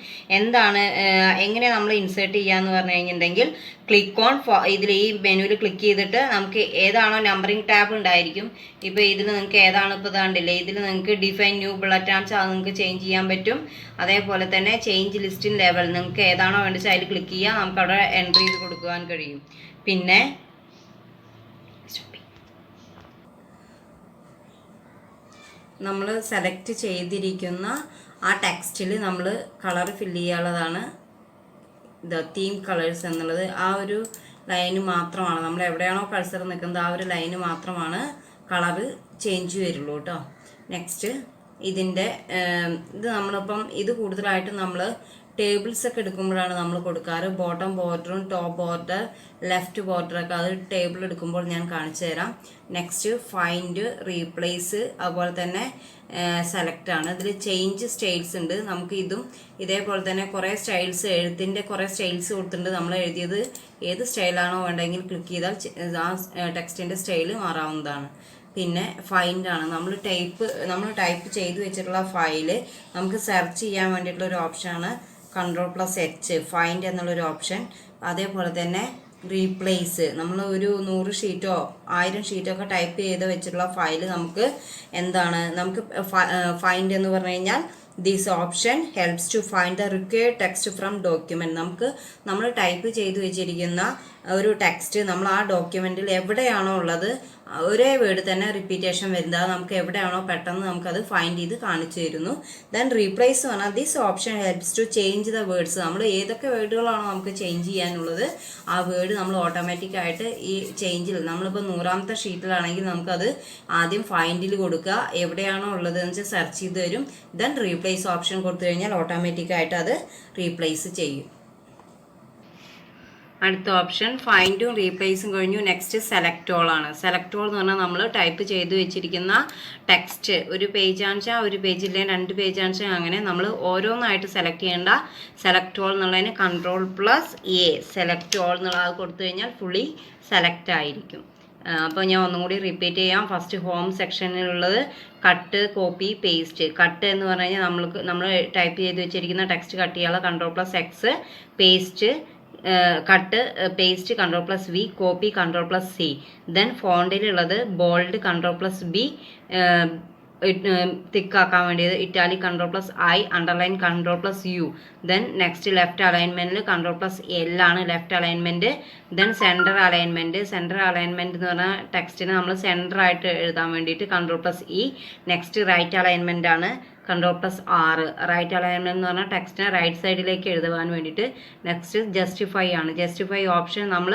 എങ്ങനെ നമ്മൾ ഇൻസേർട്ട് ചെയ്യാന്ന് പറഞ്ഞു കഴിഞ്ഞിട്ടുണ്ടെങ്കിൽ ക്ലിക്ക് ഓൺ ഇതിൽ ഈ മെനുവിൽ ക്ലിക്ക് ചെയ്തിട്ട് നമുക്ക് ഏതാണോ നമ്പറിങ് ടാബ് ഉണ്ടായിരിക്കും. ഇപ്പോൾ ഇതിൽ നിങ്ങൾക്ക് ഏതാണ് ഇപ്പോൾ ഇതാണ്ടില്ലേ, ഇതിൽ നിങ്ങൾക്ക് ഡിഫൈൻ ന്യൂ ബുള്ളറ്റ് ആൻഡ് അത് നിങ്ങൾക്ക് ചേഞ്ച് ചെയ്യാൻ പറ്റും. അതേപോലെ തന്നെ ചേഞ്ച് ലിസ്റ്റ് ഇൻ ലെവൽ, നിങ്ങൾക്ക് ഏതാണോ വേണ്ടത് അതിൽ ക്ലിക്ക് ചെയ്യാം, നമുക്ക് അവിടെ എൻട്രി ചെയ്ത് കൊടുക്കുവാൻ കഴിയും. പിന്നെ നമ്മൾ സെലക്ട് ചെയ്തിരിക്കുന്ന ആ ടെക്സ്റ്റിൽ നമ്മൾ കളർ ഫില്ല് ചെയ്യാനുള്ളതാണ് തീം കളേഴ്സ് എന്നുള്ളത്. ആ ഒരു ലൈന് മാത്രമാണ്, നമ്മൾ എവിടെയാണോ കഴ്സർ നിൽക്കുന്നത് ആ ഒരു ലൈന് മാത്രമാണ് കളറ് ചേഞ്ച് വരുള്ളൂ കേട്ടോ. നെക്സ്റ്റ് ഇതിൻ്റെ ഇത് നമ്മളിപ്പം ഇത് കൂടുതലായിട്ടും നമ്മൾ ടേബിൾസ് ഒക്കെ എടുക്കുമ്പോഴാണ് നമ്മൾ കൊടുക്കാറ്. ബോട്ടം ബോർഡറും ടോപ്പ് ബോർഡർ ലെഫ്റ്റ് ബോർഡറൊക്കെ അത് ടേബിൾ എടുക്കുമ്പോൾ ഞാൻ കാണിച്ചു തരാം. നെക്സ്റ്റ് ഫൈൻഡ്, റീപ്ലേസ്, അതുപോലെ തന്നെ സെലക്ട് ആണ്. ഇതിൽ ചേഞ്ച് സ്റ്റൈൽസ് ഉണ്ട്. നമുക്ക് ഇതും ഇതേപോലെ തന്നെ കുറേ സ്റ്റൈൽസ്, എഴുത്തിൻ്റെ കുറേ സ്റ്റൈൽസ് കൊടുത്തിട്ടുണ്ട്. നമ്മൾ എഴുതിയത് ഏത് സ്റ്റൈലാണോ വേണ്ടെങ്കിൽ ക്ലിക്ക് ചെയ്താൽ ആ ടെക്സ്റ്റിൻ്റെ സ്റ്റൈല് മാറാവുന്നതാണ്. പിന്നെ ഫൈൻഡ് ആണ്, നമ്മൾ ടൈപ്പ് ചെയ്ത് വെച്ചിട്ടുള്ള ഫയല് നമുക്ക് സെർച്ച് ചെയ്യാൻ വേണ്ടിയിട്ടുള്ള ഒരു ഓപ്ഷനാണ് Ctrl+H, ഫൈൻഡ് എന്നുള്ളൊരു ഓപ്ഷൻ. അതേപോലെ തന്നെ റീപ്ലേസ്, നമ്മൾ ഒരു 100 ഷീറ്റോ 1000 ഷീറ്റോ ഒക്കെ ടൈപ്പ് ചെയ്ത് വെച്ചിട്ടുള്ള ഫയല് നമുക്ക് ഫൈൻഡ് എന്ന് പറഞ്ഞു കഴിഞ്ഞാൽ this option helps to find the required text from document. നമ്മൾ ടൈപ്പ് ചെയ്ത് വെച്ചിരിക്കുന്ന ഒരു ടെക്സ്റ്റ് നമ്മൾ ആ ഡോക്യുമെൻറ്റിൽ എവിടെയാണോ ഉള്ളത് ഒരേ വേർഡ് തന്നെ റിപ്പീറ്റേഷൻ വരുന്നത്, നമുക്ക് എവിടെയാണോ പെട്ടെന്ന് നമുക്കത് ഫൈൻഡ് ചെയ്ത് കാണിച്ചു തരുന്നു. ദെൻ റീപ്ലേസ് പറഞ്ഞാൽ this option helps to change the words. നമ്മൾ ഏതൊക്കെ വേർഡുകളാണോ നമുക്ക് ചേഞ്ച് ചെയ്യാനുള്ളത് ആ വേർഡ് നമ്മൾ ഓട്ടോമാറ്റിക്കായിട്ട് ഈ ചേഞ്ചിൽ, നമ്മളിപ്പോൾ 100ാമത്തെ ഷീറ്റിലാണെങ്കിൽ നമുക്കത് ആദ്യം ഫൈൻഡിൽ കൊടുക്കുക, എവിടെയാണോ ഉള്ളത് എന്ന് വെച്ചാൽ സെർച്ച് ചെയ്ത് തരും. ദെൻ റീപ്ലേസ് ഓപ്ഷൻ കൊടുത്തു കഴിഞ്ഞാൽ ഓട്ടോമാറ്റിക്കായിട്ട് അത് റീപ്ലേസ് ചെയ്യും. അടുത്ത ഓപ്ഷൻ ഫൈൻഡും റീപ്ലേസും കഴിഞ്ഞു. നെക്സ്റ്റ് സെലക്ട് ഓൾ ആണ്. സെലക്ട് ഓൾ എന്ന് പറഞ്ഞാൽ നമ്മൾ ടൈപ്പ് ചെയ്ത് വെച്ചിരിക്കുന്ന ടെക്സ്റ്റ് ഒരു പേജാണെന്ന് വെച്ചാൽ ഒരു പേജില്ലേ 2 പേജാണെന്ന് വെച്ചാൽ അങ്ങനെ നമ്മൾ ഓരോന്നായിട്ട് സെലക്ട് ചെയ്യേണ്ട. സെലക്ട് ഓൾ എന്നുള്ളതിന് Ctrl+A, സെലക്ട് ഓൾ എന്നുള്ളത് കൊടുത്തു കഴിഞ്ഞാൽ ഫുള്ളി സെലക്ട് ആയിരിക്കും. അപ്പോൾ ഞാൻ ഒന്നും കൂടി റിപ്പീറ്റ് ചെയ്യാം. ഫസ്റ്റ് ഹോം സെക്ഷനിലുള്ളത് കട്ട്, കോപ്പി, പേസ്റ്റ്. കട്ട് എന്ന് പറഞ്ഞു കഴിഞ്ഞാൽ നമ്മൾ ടൈപ്പ് ചെയ്ത് വെച്ചിരിക്കുന്ന ടെക്സ്റ്റ് കട്ട് ചെയ്യാനുള്ള Ctrl+X, paste cut paste Ctrl+V, copy Ctrl+C. Then ഫോണ്ടിലുള്ളത് ബോൾഡ് Ctrl+B, തിക്കാക്കാൻ വേണ്ടിയത് italic Ctrl+I, underline Ctrl+U. Then next left അലൈൻമെൻറ്റിൽ Ctrl+L ആണ് left alignment. Then centre alignment എന്ന് പറഞ്ഞാൽ ടെക്സ്റ്റിന് നമ്മൾ സെൻറ്ററായിട്ട് എഴുതാൻ വേണ്ടിയിട്ട് Ctrl+E. നെക്സ്റ്റ് റൈറ്റ് അലൈൻമെൻറ്റ് ആണ് Ctrl+R. റൈറ്റ് അലൈൻമെൻറ്റ് എന്ന് പറഞ്ഞാൽ ടെക്സ്റ്റിനെ റൈറ്റ് സൈഡിലേക്ക് എഴുതുവാൻ വേണ്ടിയിട്ട്. നെക്സ്റ്റ് ജസ്റ്റിഫൈ ആണ്. ജസ്റ്റിഫൈ ഓപ്ഷൻ നമ്മൾ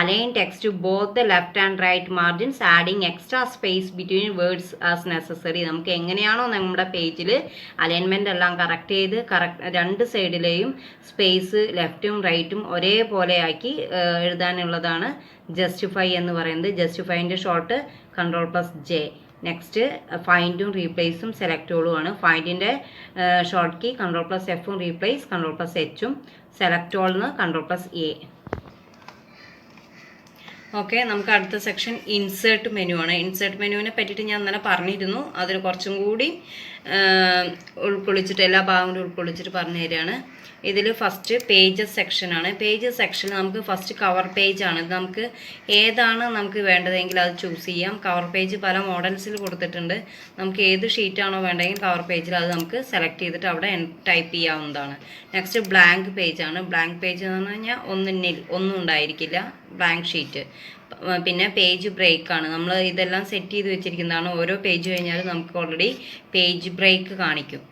align text both the left and right margins adding extra space between words as necessary. നമുക്ക് എങ്ങനെയാണോ നമ്മുടെ പേജിൽ അലൈൻമെൻ്റ് എല്ലാം കറക്റ്റ് ചെയ്ത് രണ്ട് സൈഡിലെയും സ്പേസ് ലെഫ്റ്റും റൈറ്റും ഒരേപോലെ ആക്കി എഴുതാനുള്ളതാണ് ജസ്റ്റിഫൈ എന്ന് പറയുന്നത്. ജസ്റ്റിഫൈൻ്റെ ഷോർട്ട് Ctrl+J. നെക്സ്റ്റ് ഫൈൻഡും റീപ്ലേസും സെലക്ട് ഓളുമാണ്. ഫൈൻഡിൻ്റെ short key Ctrl+F, replace Ctrl+H, select ഓളിന് Ctrl+A. ഓക്കെ, നമുക്ക് അടുത്ത സെക്ഷൻ ഇൻസേർട്ട് മെനു ആണ്. ഇൻസേർട്ട് മെനുവിനെ പറ്റിയിട്ട് ഞാൻ ഇന്നലെ പറഞ്ഞിരുന്നു. അതിൽ കുറച്ചും കൂടി ഉൾക്കൊള്ളിച്ചിട്ട് എല്ലാ ഭാഗവും കൂടി ഉൾക്കൊള്ളിച്ചിട്ട് പറഞ്ഞു തരികയാണ്. ഇതിൽ ഫസ്റ്റ് പേജസ് സെക്ഷനാണ്. പേജസ് സെക്ഷനിൽ നമുക്ക് ഫസ്റ്റ് കവർ പേജ് ആണ്. ഇത് നമുക്ക് ഏതാണ് നമുക്ക് വേണ്ടതെങ്കിൽ അത് ചൂസ് ചെയ്യാം. കവർ പേജ് പല മോഡൽസിൽ കൊടുത്തിട്ടുണ്ട്. നമുക്ക് ഏത് ഷീറ്റാണോ വേണ്ടതെങ്കിൽ കവർ പേജിൽ അത് നമുക്ക് സെലക്ട് ചെയ്തിട്ട് അവിടെ ടൈപ്പ് ചെയ്യാവുന്നതാണ്. നെക്സ്റ്റ് ബ്ലാങ്ക് പേജ് ആണ്. ബ്ലാങ്ക് പേജ് എന്ന് പറഞ്ഞു കഴിഞ്ഞാൽ ഒന്നും ഉണ്ടായിരിക്കില്ല, ബ്ലാങ്ക് ഷീറ്റ്. പിന്നെ പേജ് ബ്രേക്ക് ആണ്. നമ്മൾ ഇതെല്ലാം സെറ്റ് ചെയ്ത് വെച്ചിരിക്കുന്നതാണ്. ഓരോ പേജ് കഴിഞ്ഞാലും നമുക്ക് ഓൾറെഡി പേജ് ബ്രേക്ക് കാണിക്കും.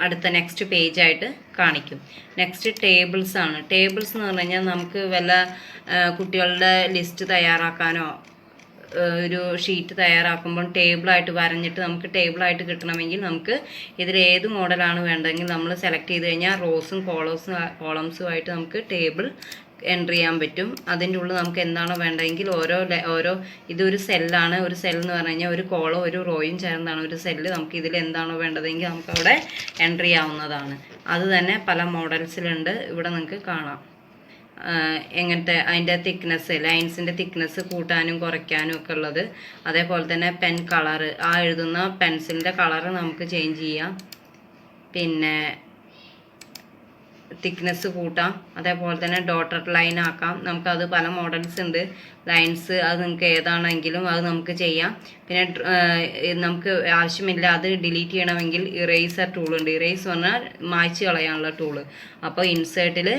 അടുത്ത നെക്സ്റ്റ് പേജായിട്ട് കാണിക്കും. നെക്സ്റ്റ് ടേബിൾസ് ആണ്. ടേബിൾസ് എന്ന് പറഞ്ഞു കഴിഞ്ഞാൽ നമുക്ക് വല്ല കുട്ടികളുടെ ലിസ്റ്റ് തയ്യാറാക്കാനോ ഒരു ഷീറ്റ് തയ്യാറാക്കുമ്പോൾ ടേബിളായിട്ട് വരഞ്ഞിട്ട് നമുക്ക് ടേബിളായിട്ട് കിട്ടണമെങ്കിൽ നമുക്ക് ഇതിൽ ഏത് മോഡലാണ് വേണ്ടതെങ്കിൽ നമ്മൾ സെലക്ട് ചെയ്ത് കഴിഞ്ഞാൽ റോസും കോളംസുമായിട്ട് നമുക്ക് ടേബിൾ എൻ്റർ ചെയ്യാൻ പറ്റും. അതിൻ്റെ ഉള്ളിൽ നമുക്ക് എന്താണോ വേണ്ടതെങ്കിൽ ഓരോ ഇതൊരു സെല്ലാണ്. ഒരു സെൽ എന്ന് പറഞ്ഞു കഴിഞ്ഞാൽ ഒരു കോളോ ഒരു റോയും ചേർന്നതാണ് ഒരു സെല്ല്. നമുക്ക് ഇതിൽ എന്താണോ വേണ്ടതെങ്കിൽ നമുക്ക് അവിടെ എൻ്റർ ചെയ്യാവുന്നതാണ്. അത് തന്നെ പല മോഡൽസിലുണ്ട്. ഇവിടെ നിങ്ങൾക്ക് കാണാം എങ്ങനത്തെ അതിൻ്റെ തിക്നെസ്, ലൈൻസിൻ്റെ തിക്നെസ് കൂട്ടാനും കുറയ്ക്കാനും ഒക്കെ ഉള്ളത്. അതേപോലെ തന്നെ പെൻ കളറ്, ആ എഴുതുന്ന പെൻസിലിൻ്റെ കളറ് നമുക്ക് ചേഞ്ച് ചെയ്യാം. പിന്നെ തിക്നെസ് കൂട്ടാം. അതേപോലെ തന്നെ ഡോട്ടഡ് ലൈൻ ആക്കാം. നമുക്കത് പല മോഡൽസ് ഉണ്ട്. ലൈൻസ് അത് നിങ്ങൾക്ക് ഏതാണെങ്കിലും അത് നമുക്ക് ചെയ്യാം. പിന്നെ നമുക്ക് ആവശ്യമില്ല അത് ഡിലീറ്റ് ചെയ്യണമെങ്കിൽ ഇറേസർ ടൂളുണ്ട്. ഇറേസ് പറഞ്ഞാൽ മായ്ച്ച് കളയാനുള്ള ടൂള്. അപ്പോൾ ഇൻസേർട്ടിൽ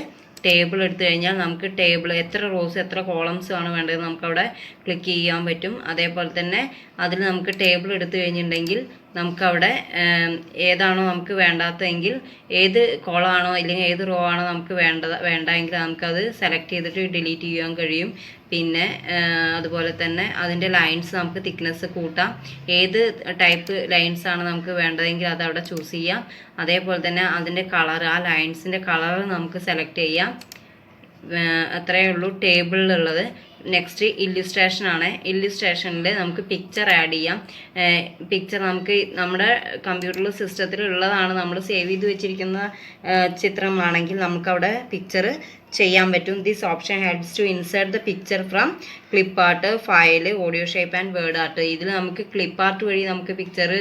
ടേബിൾ എടുത്തു കഴിഞ്ഞാൽ നമുക്ക് ടേബിൾ എത്ര റോസ് എത്ര കോളംസ് ആണ് വേണ്ടത് നമുക്കവിടെ ക്ലിക്ക് ചെയ്യാൻ പറ്റും. അതേപോലെ തന്നെ അതിൽ നമുക്ക് ടേബിൾ എടുത്തു കഴിഞ്ഞിട്ടുണ്ടെങ്കിൽ നമുക്കവിടെ ഏതാണോ നമുക്ക് വേണ്ടാത്തതെങ്കിൽ ഏത് കോളമാണോ അല്ലെങ്കിൽ ഏത് റോ ആണോ നമുക്ക് വേണ്ടെങ്കിൽ നമുക്കത് സെലക്ട് ചെയ്തിട്ട് ഡിലീറ്റ് ചെയ്യാൻ കഴിയും. പിന്നെ അതുപോലെ തന്നെ അതിൻ്റെ ലൈൻസ് നമുക്ക് തിക്നെസ് കൂട്ടാം. ഏത് ടൈപ്പ് ലൈൻസ് ആണ് നമുക്ക് വേണ്ടതെങ്കിൽ അതവിടെ ചൂസ് ചെയ്യാം. അതേപോലെ തന്നെ അതിൻ്റെ കളർ, ആ ലൈൻസിൻ്റെ കളർ നമുക്ക് സെലക്ട് ചെയ്യാം. അത്രയേ ഉള്ളൂ ടേബിളിലുള്ളത്. നെക്സ്റ്റ് ഇല്ലുസ്ട്രേഷൻ ആണ്. ഇല്ലുസ്ട്രേഷനിൽ നമുക്ക് പിക്ചർ ആഡ് ചെയ്യാം. പിക്ചർ നമുക്ക് നമ്മുടെ കമ്പ്യൂട്ടറിൽ സിസ്റ്റത്തിൽ ഉള്ളതാണ്, നമ്മൾ സേവ് ചെയ്ത് വെച്ചിരിക്കുന്ന ചിത്രമാണെങ്കിൽ നമുക്കവിടെ പിക്ചർ ചെയ്യാൻ പറ്റും. This option helps to insert the picture from clip art, file, audio shape and word art. ഇതിൽ നമുക്ക് ക്ലിപ്പ് ആർട്ട് വഴി നമുക്ക് പിക്ചർ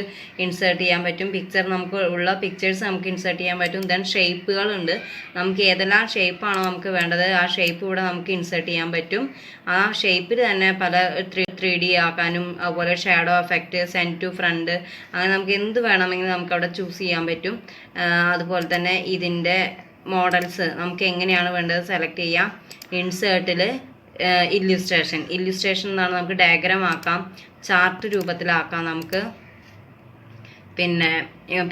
ഇൻസേർട്ട് ചെയ്യാൻ പറ്റും. നമുക്ക് ഉള്ള പിക്ചേഴ്സ് നമുക്ക് ഇൻസേർട്ട് ചെയ്യാൻ പറ്റും. ദെൻ ഷേപ്പുകളുണ്ട്. നമുക്ക് ഏതെല്ലാം ഷേപ്പാണോ നമുക്ക് വേണ്ടത് ആ ഷേപ്പ് ഇവിടെ നമുക്ക് ഇൻസേർട്ട് ചെയ്യാൻ പറ്റും. ആ ഷേപ്പിൽ തന്നെ പല 3D ആക്കാനും അതുപോലെ shadow effect, send to front, അങ്ങനെ നമുക്ക് എന്ത് വേണമെങ്കിലും നമുക്ക് അവിടെ ചൂസ് ചെയ്യാൻ പറ്റും. അതുപോലെ തന്നെ ഇതിൻ്റെ മോഡൽസ് നമുക്ക് എങ്ങനെയാണ് വേണ്ടത് സെലക്ട് ചെയ്യാം. ഇൻസേർട്ടിൽ ഇല്ലുസ്ട്രേഷൻ എന്നാണ്. നമുക്ക് ഡയഗ്രാം ആക്കാം, ചാർട്ട് രൂപത്തിലാക്കാം നമുക്ക്. പിന്നെ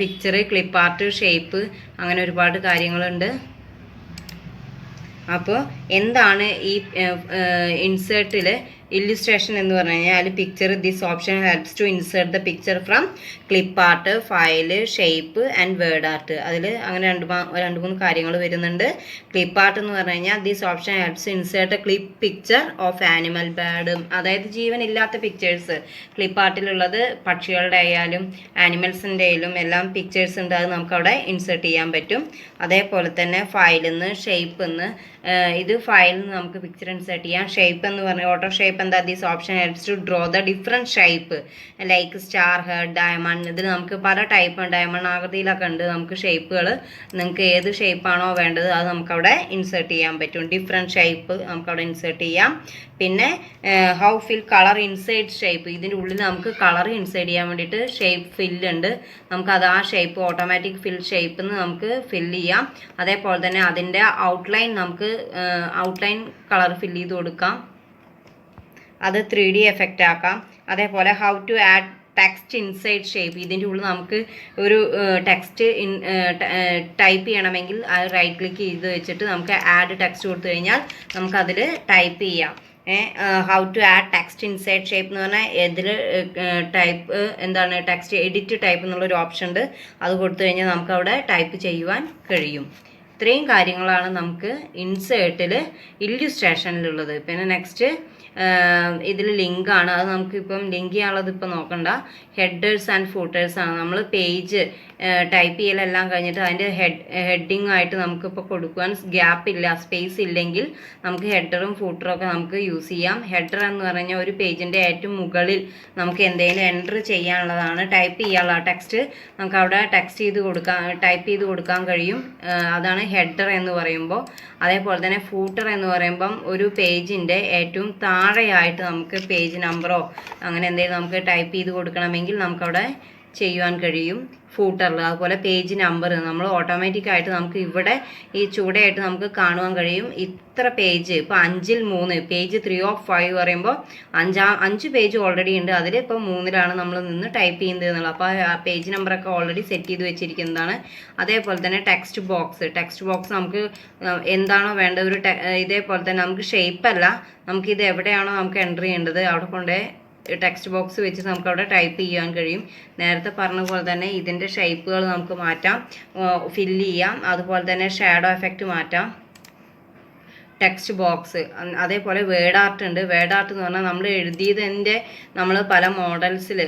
പിക്ചർ, ക്ലിപ്പ് ആർട്ട്, ഷേപ്പ്, അങ്ങനെ ഒരുപാട് കാര്യങ്ങളുണ്ട്. അപ്പോൾ എന്താണ് ഈ ഇൻസേർട്ടിൽ ഇല്ലുസ്ട്രേഷൻ എന്ന് പറഞ്ഞു കഴിഞ്ഞാൽ picture, this option helps to insert the picture from clip art, file, shape and word art. അതിൽ അങ്ങനെ രണ്ട് മൂന്ന് കാര്യങ്ങൾ വരുന്നുണ്ട്. ക്ലിപ്പ് ആർട്ട് എന്ന് പറഞ്ഞു കഴിഞ്ഞാൽ this option helps insert A clip picture of animal bird, അതായത് ജീവനില്ലാത്ത പിക്ചേഴ്സ്. ക്ലിപ്പ് ആർട്ടിലുള്ളത് പക്ഷികളുടെ ആയാലും ആനിമൽസിൻ്റെ ആയാലും എല്ലാം പിക്ചേഴ്സ് ഉണ്ട്, അത് നമുക്കവിടെ ഇൻസേർട്ട് ചെയ്യാൻ പറ്റും. അതേപോലെ തന്നെ ഫയലിൽ നിന്ന്, ഷേപ്പിൽ നിന്ന്, ഇത് ഫയലിൽ നിന്ന് നമുക്ക് പിക്ചർ ഇൻസേർട്ട് ചെയ്യാം. ഷേപ്പ് എന്ന് പറഞ്ഞാൽ ഓട്ടോ ഷേപ്പ് എന്താ, this option helps to draw the different shape like star, head, diamond. ഇതിൽ നമുക്ക് പല ടൈപ്പ് ഡയമണ്ട് ആകൃതിയിലൊക്കെ ഉണ്ട് നമുക്ക് ഷേപ്പുകൾ. നിങ്ങൾക്ക് ഏത് ഷേപ്പാണോ വേണ്ടത് അത് നമുക്കവിടെ ഇൻസേർട്ട് ചെയ്യാൻ പറ്റും. ഡിഫറെൻറ്റ് ഷേപ്പ് നമുക്കവിടെ ഇൻസേർട്ട് ചെയ്യാം. പിന്നെ how fill colour inside shape, ഇതിൻ്റെ ഉള്ളിൽ നമുക്ക് കളർ ഇൻസൈഡ് ചെയ്യാൻ വേണ്ടിയിട്ട് ഷേപ്പ് ഫില്ലുണ്ട്. നമുക്കത് ആ ഷേപ്പ് ഓട്ടോമാറ്റിക് ഫിൽ ഷേപ്പിൽ നിന്ന് നമുക്ക് ഫില്ല് ചെയ്യാം. അതേപോലെ തന്നെ അതിൻ്റെ ഔട്ട്ലൈൻ നമുക്ക് ഔട്ട്ലൈൻ കളർ ഫില്ല് ചെയ്ത് കൊടുക്കാം. അത് 3D എഫക്റ്റ് ആക്കാം. അതേപോലെ how to add text inside shape, ഇതിൻ്റെ ഉള്ളിൽ നമുക്ക് ഒരു ടെക്സ്റ്റ് ടൈപ്പ് ചെയ്യണമെങ്കിൽ അത് റൈറ്റ് ക്ലിക്ക് ചെയ്ത് വെച്ചിട്ട് നമുക്ക് ആഡ് ടെക്സ്റ്റ് കൊടുത്തു കഴിഞ്ഞാൽ നമുക്കതിൽ ടൈപ്പ് ചെയ്യാം. How to add text inside shape എന്ന് പറഞ്ഞാൽ ഇതിൽ ടൈപ്പ് എന്താണ്, ടെക്സ്റ്റ് എഡിറ്റ് ടൈപ്പ് എന്നുള്ളൊരു ഓപ്ഷൻ ഉണ്ട്. അത് കൊടുത്തു കഴിഞ്ഞാൽ നമുക്കവിടെ ടൈപ്പ് ചെയ്യുവാൻ കഴിയും. ഇത്രയും കാര്യങ്ങളാണ് നമുക്ക് ഇൻസേർട്ടിൽ ഇല്ലുസ്ട്രേഷനിലുള്ളത്. പിന്നെ നെക്സ്റ്റ് ഇതിൽ ലിങ്കാണ്. അത് നമുക്കിപ്പം ലിങ്ക് ചെയ്യാനുള്ളത് ഇപ്പം നോക്കണ്ട. ഹെഡേഴ്സ് ആൻഡ് ഫൂട്ടേഴ്സ് ആണ്. നമ്മൾ പേജ് ടൈപ്പ് ചെയ്യലെല്ലാം കഴിഞ്ഞിട്ട് അതിൻ്റെ ഹെഡിങ് ആയിട്ട് നമുക്കിപ്പോൾ കൊടുക്കുവാൻ ഗ്യാപ്പ് ഇല്ല, സ്പേസ് ഇല്ലെങ്കിൽ നമുക്ക് ഹെഡറും ഫൂട്ടറും ഒക്കെ നമുക്ക് യൂസ് ചെയ്യാം. ഹെഡർ എന്ന് പറഞ്ഞാൽ ഒരു പേജിൻ്റെ ഏറ്റവും മുകളിൽ നമുക്ക് എന്തെങ്കിലും എൻ്റർ ചെയ്യാനുള്ളതാണ്, ടൈപ്പ് ചെയ്യാനുള്ള ടെക്സ്റ്റ് നമുക്ക് അവിടെ ടൈപ്പ് ചെയ്ത് കൊടുക്കാൻ കഴിയും. അതാണ് ഹെഡർ എന്ന് പറയുമ്പോൾ. അതേപോലെ തന്നെ ഫൂട്ടർ എന്ന് പറയുമ്പം ഒരു പേജിൻ്റെ ഏറ്റവും താഴെയായിട്ട് നമുക്ക് പേജ് നമ്പറോ അങ്ങനെ എന്തെങ്കിലും നമുക്ക് ടൈപ്പ് ചെയ്ത് കൊടുക്കണമെങ്കിൽ നമുക്കവിടെ ചെയ്യുവാൻ കഴിയും. ഫൂട്ടറിൽ അതുപോലെ പേജ് നമ്പർ നമ്മൾ ഓട്ടോമാറ്റിക്കായിട്ട് നമുക്ക് ഇവിടെ ഈ ചൂടയായിട്ട് നമുക്ക് കാണുവാൻ കഴിയും. ഇത്ര പേജ് ഇപ്പോൾ 5-3 പേജ് 3 of 5 പറയുമ്പോൾ 5 പേജ് ഓൾറെഡി ഉണ്ട്. അതിൽ ഇപ്പോൾ 3-ലാണ് നമ്മൾ നിന്ന് ടൈപ്പ് ചെയ്യുന്നത് എന്നുള്ളത്. അപ്പോൾ ആ പേജ് നമ്പറൊക്കെ ഓൾറെഡി സെറ്റ് ചെയ്ത് വെച്ചിരിക്കുന്നതാണ്. അതേപോലെ തന്നെ ടെക്സ്റ്റ് ബോക്സ് നമുക്ക് എന്താണോ വേണ്ടത് ഇതേപോലെ തന്നെ നമുക്ക് ഷേപ്പല്ല, നമുക്കിത് എവിടെയാണോ നമുക്ക് എൻ്റർ ചെയ്യേണ്ടത് അവിടെ കൊണ്ട് ടെക്സ്റ്റ് ബോക്സ് വെച്ച് നമുക്ക് അവിടെ ടൈപ്പ് ചെയ്യാൻ കഴിയും. നേരത്തെ പറഞ്ഞ പോലെ തന്നെ ഇതിൻ്റെ ഷേപ്പുകൾ നമുക്ക് മാറ്റാം, ഫില്ല് ചെയ്യാം. അതുപോലെ തന്നെ ഷാഡോ എഫക്റ്റ് മാറ്റാം. ടെക്സ്റ്റ് ബോക്സ് അതേപോലെ വേർഡ് ആർട്ട് ഉണ്ട്. വേർഡ് ആർട്ട് എന്ന് പറഞ്ഞാൽ നമ്മൾ എഴുതിയതിൻ്റെ നമ്മൾ പല മോഡൽസിൽ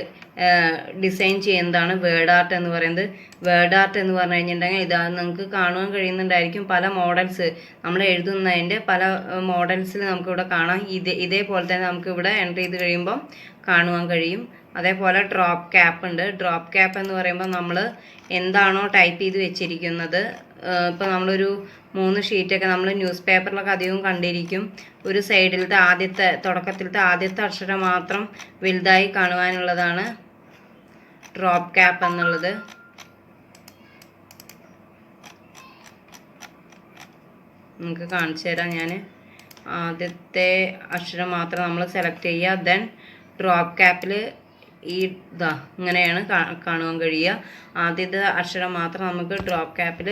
ഡിസൈൻ ചെയ്യുന്നതാണ് വേർഡ് ആർട്ട് എന്ന് പറയുന്നത്. വേർഡ് ആർട്ട് എന്ന് പറഞ്ഞു കഴിഞ്ഞിട്ടുണ്ടെങ്കിൽ ഇതാ നിങ്ങൾക്ക് കാണുവാൻ കഴിയുന്നുണ്ടായിരിക്കും. പല മോഡൽസ് നമ്മൾ എഴുതുന്നതിൻ്റെ പല മോഡൽസിൽ നമുക്കിവിടെ കാണാം. ഇതേപോലെ തന്നെ നമുക്കിവിടെ എൻ്റർ ചെയ്ത് കഴിയുമ്പം കാണുവാൻ കഴിയും. അതേപോലെ ഡ്രോപ്പ് ക്യാപ്പ് ഉണ്ട്. ഡ്രോപ്പ് ക്യാപ്പ് എന്ന് പറയുമ്പോൾ നമ്മൾ എന്താണോ ടൈപ്പ് ചെയ്ത് വെച്ചിരിക്കുന്നത്, ഇപ്പോൾ നമ്മളൊരു 3 ഷീറ്റൊക്കെ നമ്മൾ ന്യൂസ് പേപ്പറിലൊക്കെ അധികവും കണ്ടിരിക്കും. ഒരു സൈഡിലത്തെ തുടക്കത്തിലത്തെ ആദ്യത്തെ അക്ഷരം മാത്രം വലുതായി കാണുവാനുള്ളതാണ് ഡ്രോപ്പ് ക്യാപ്പ് എന്നുള്ളത്. നിങ്ങൾക്ക് കാണിച്ചു തരാം ഞാൻ. ആദ്യത്തെ അക്ഷരം മാത്രം നമ്മൾ സെലക്ട് ചെയ്യുക. ദെൻ ഡ്രോപ്പ് ക്യാപ്പിൽ ഇങ്ങനെയാണ് കാണുവാൻ കഴിയുക. ആദ്യത്തെ അക്ഷരം മാത്രം നമുക്ക് ഡ്രോപ്പ് ക്യാപ്പിൽ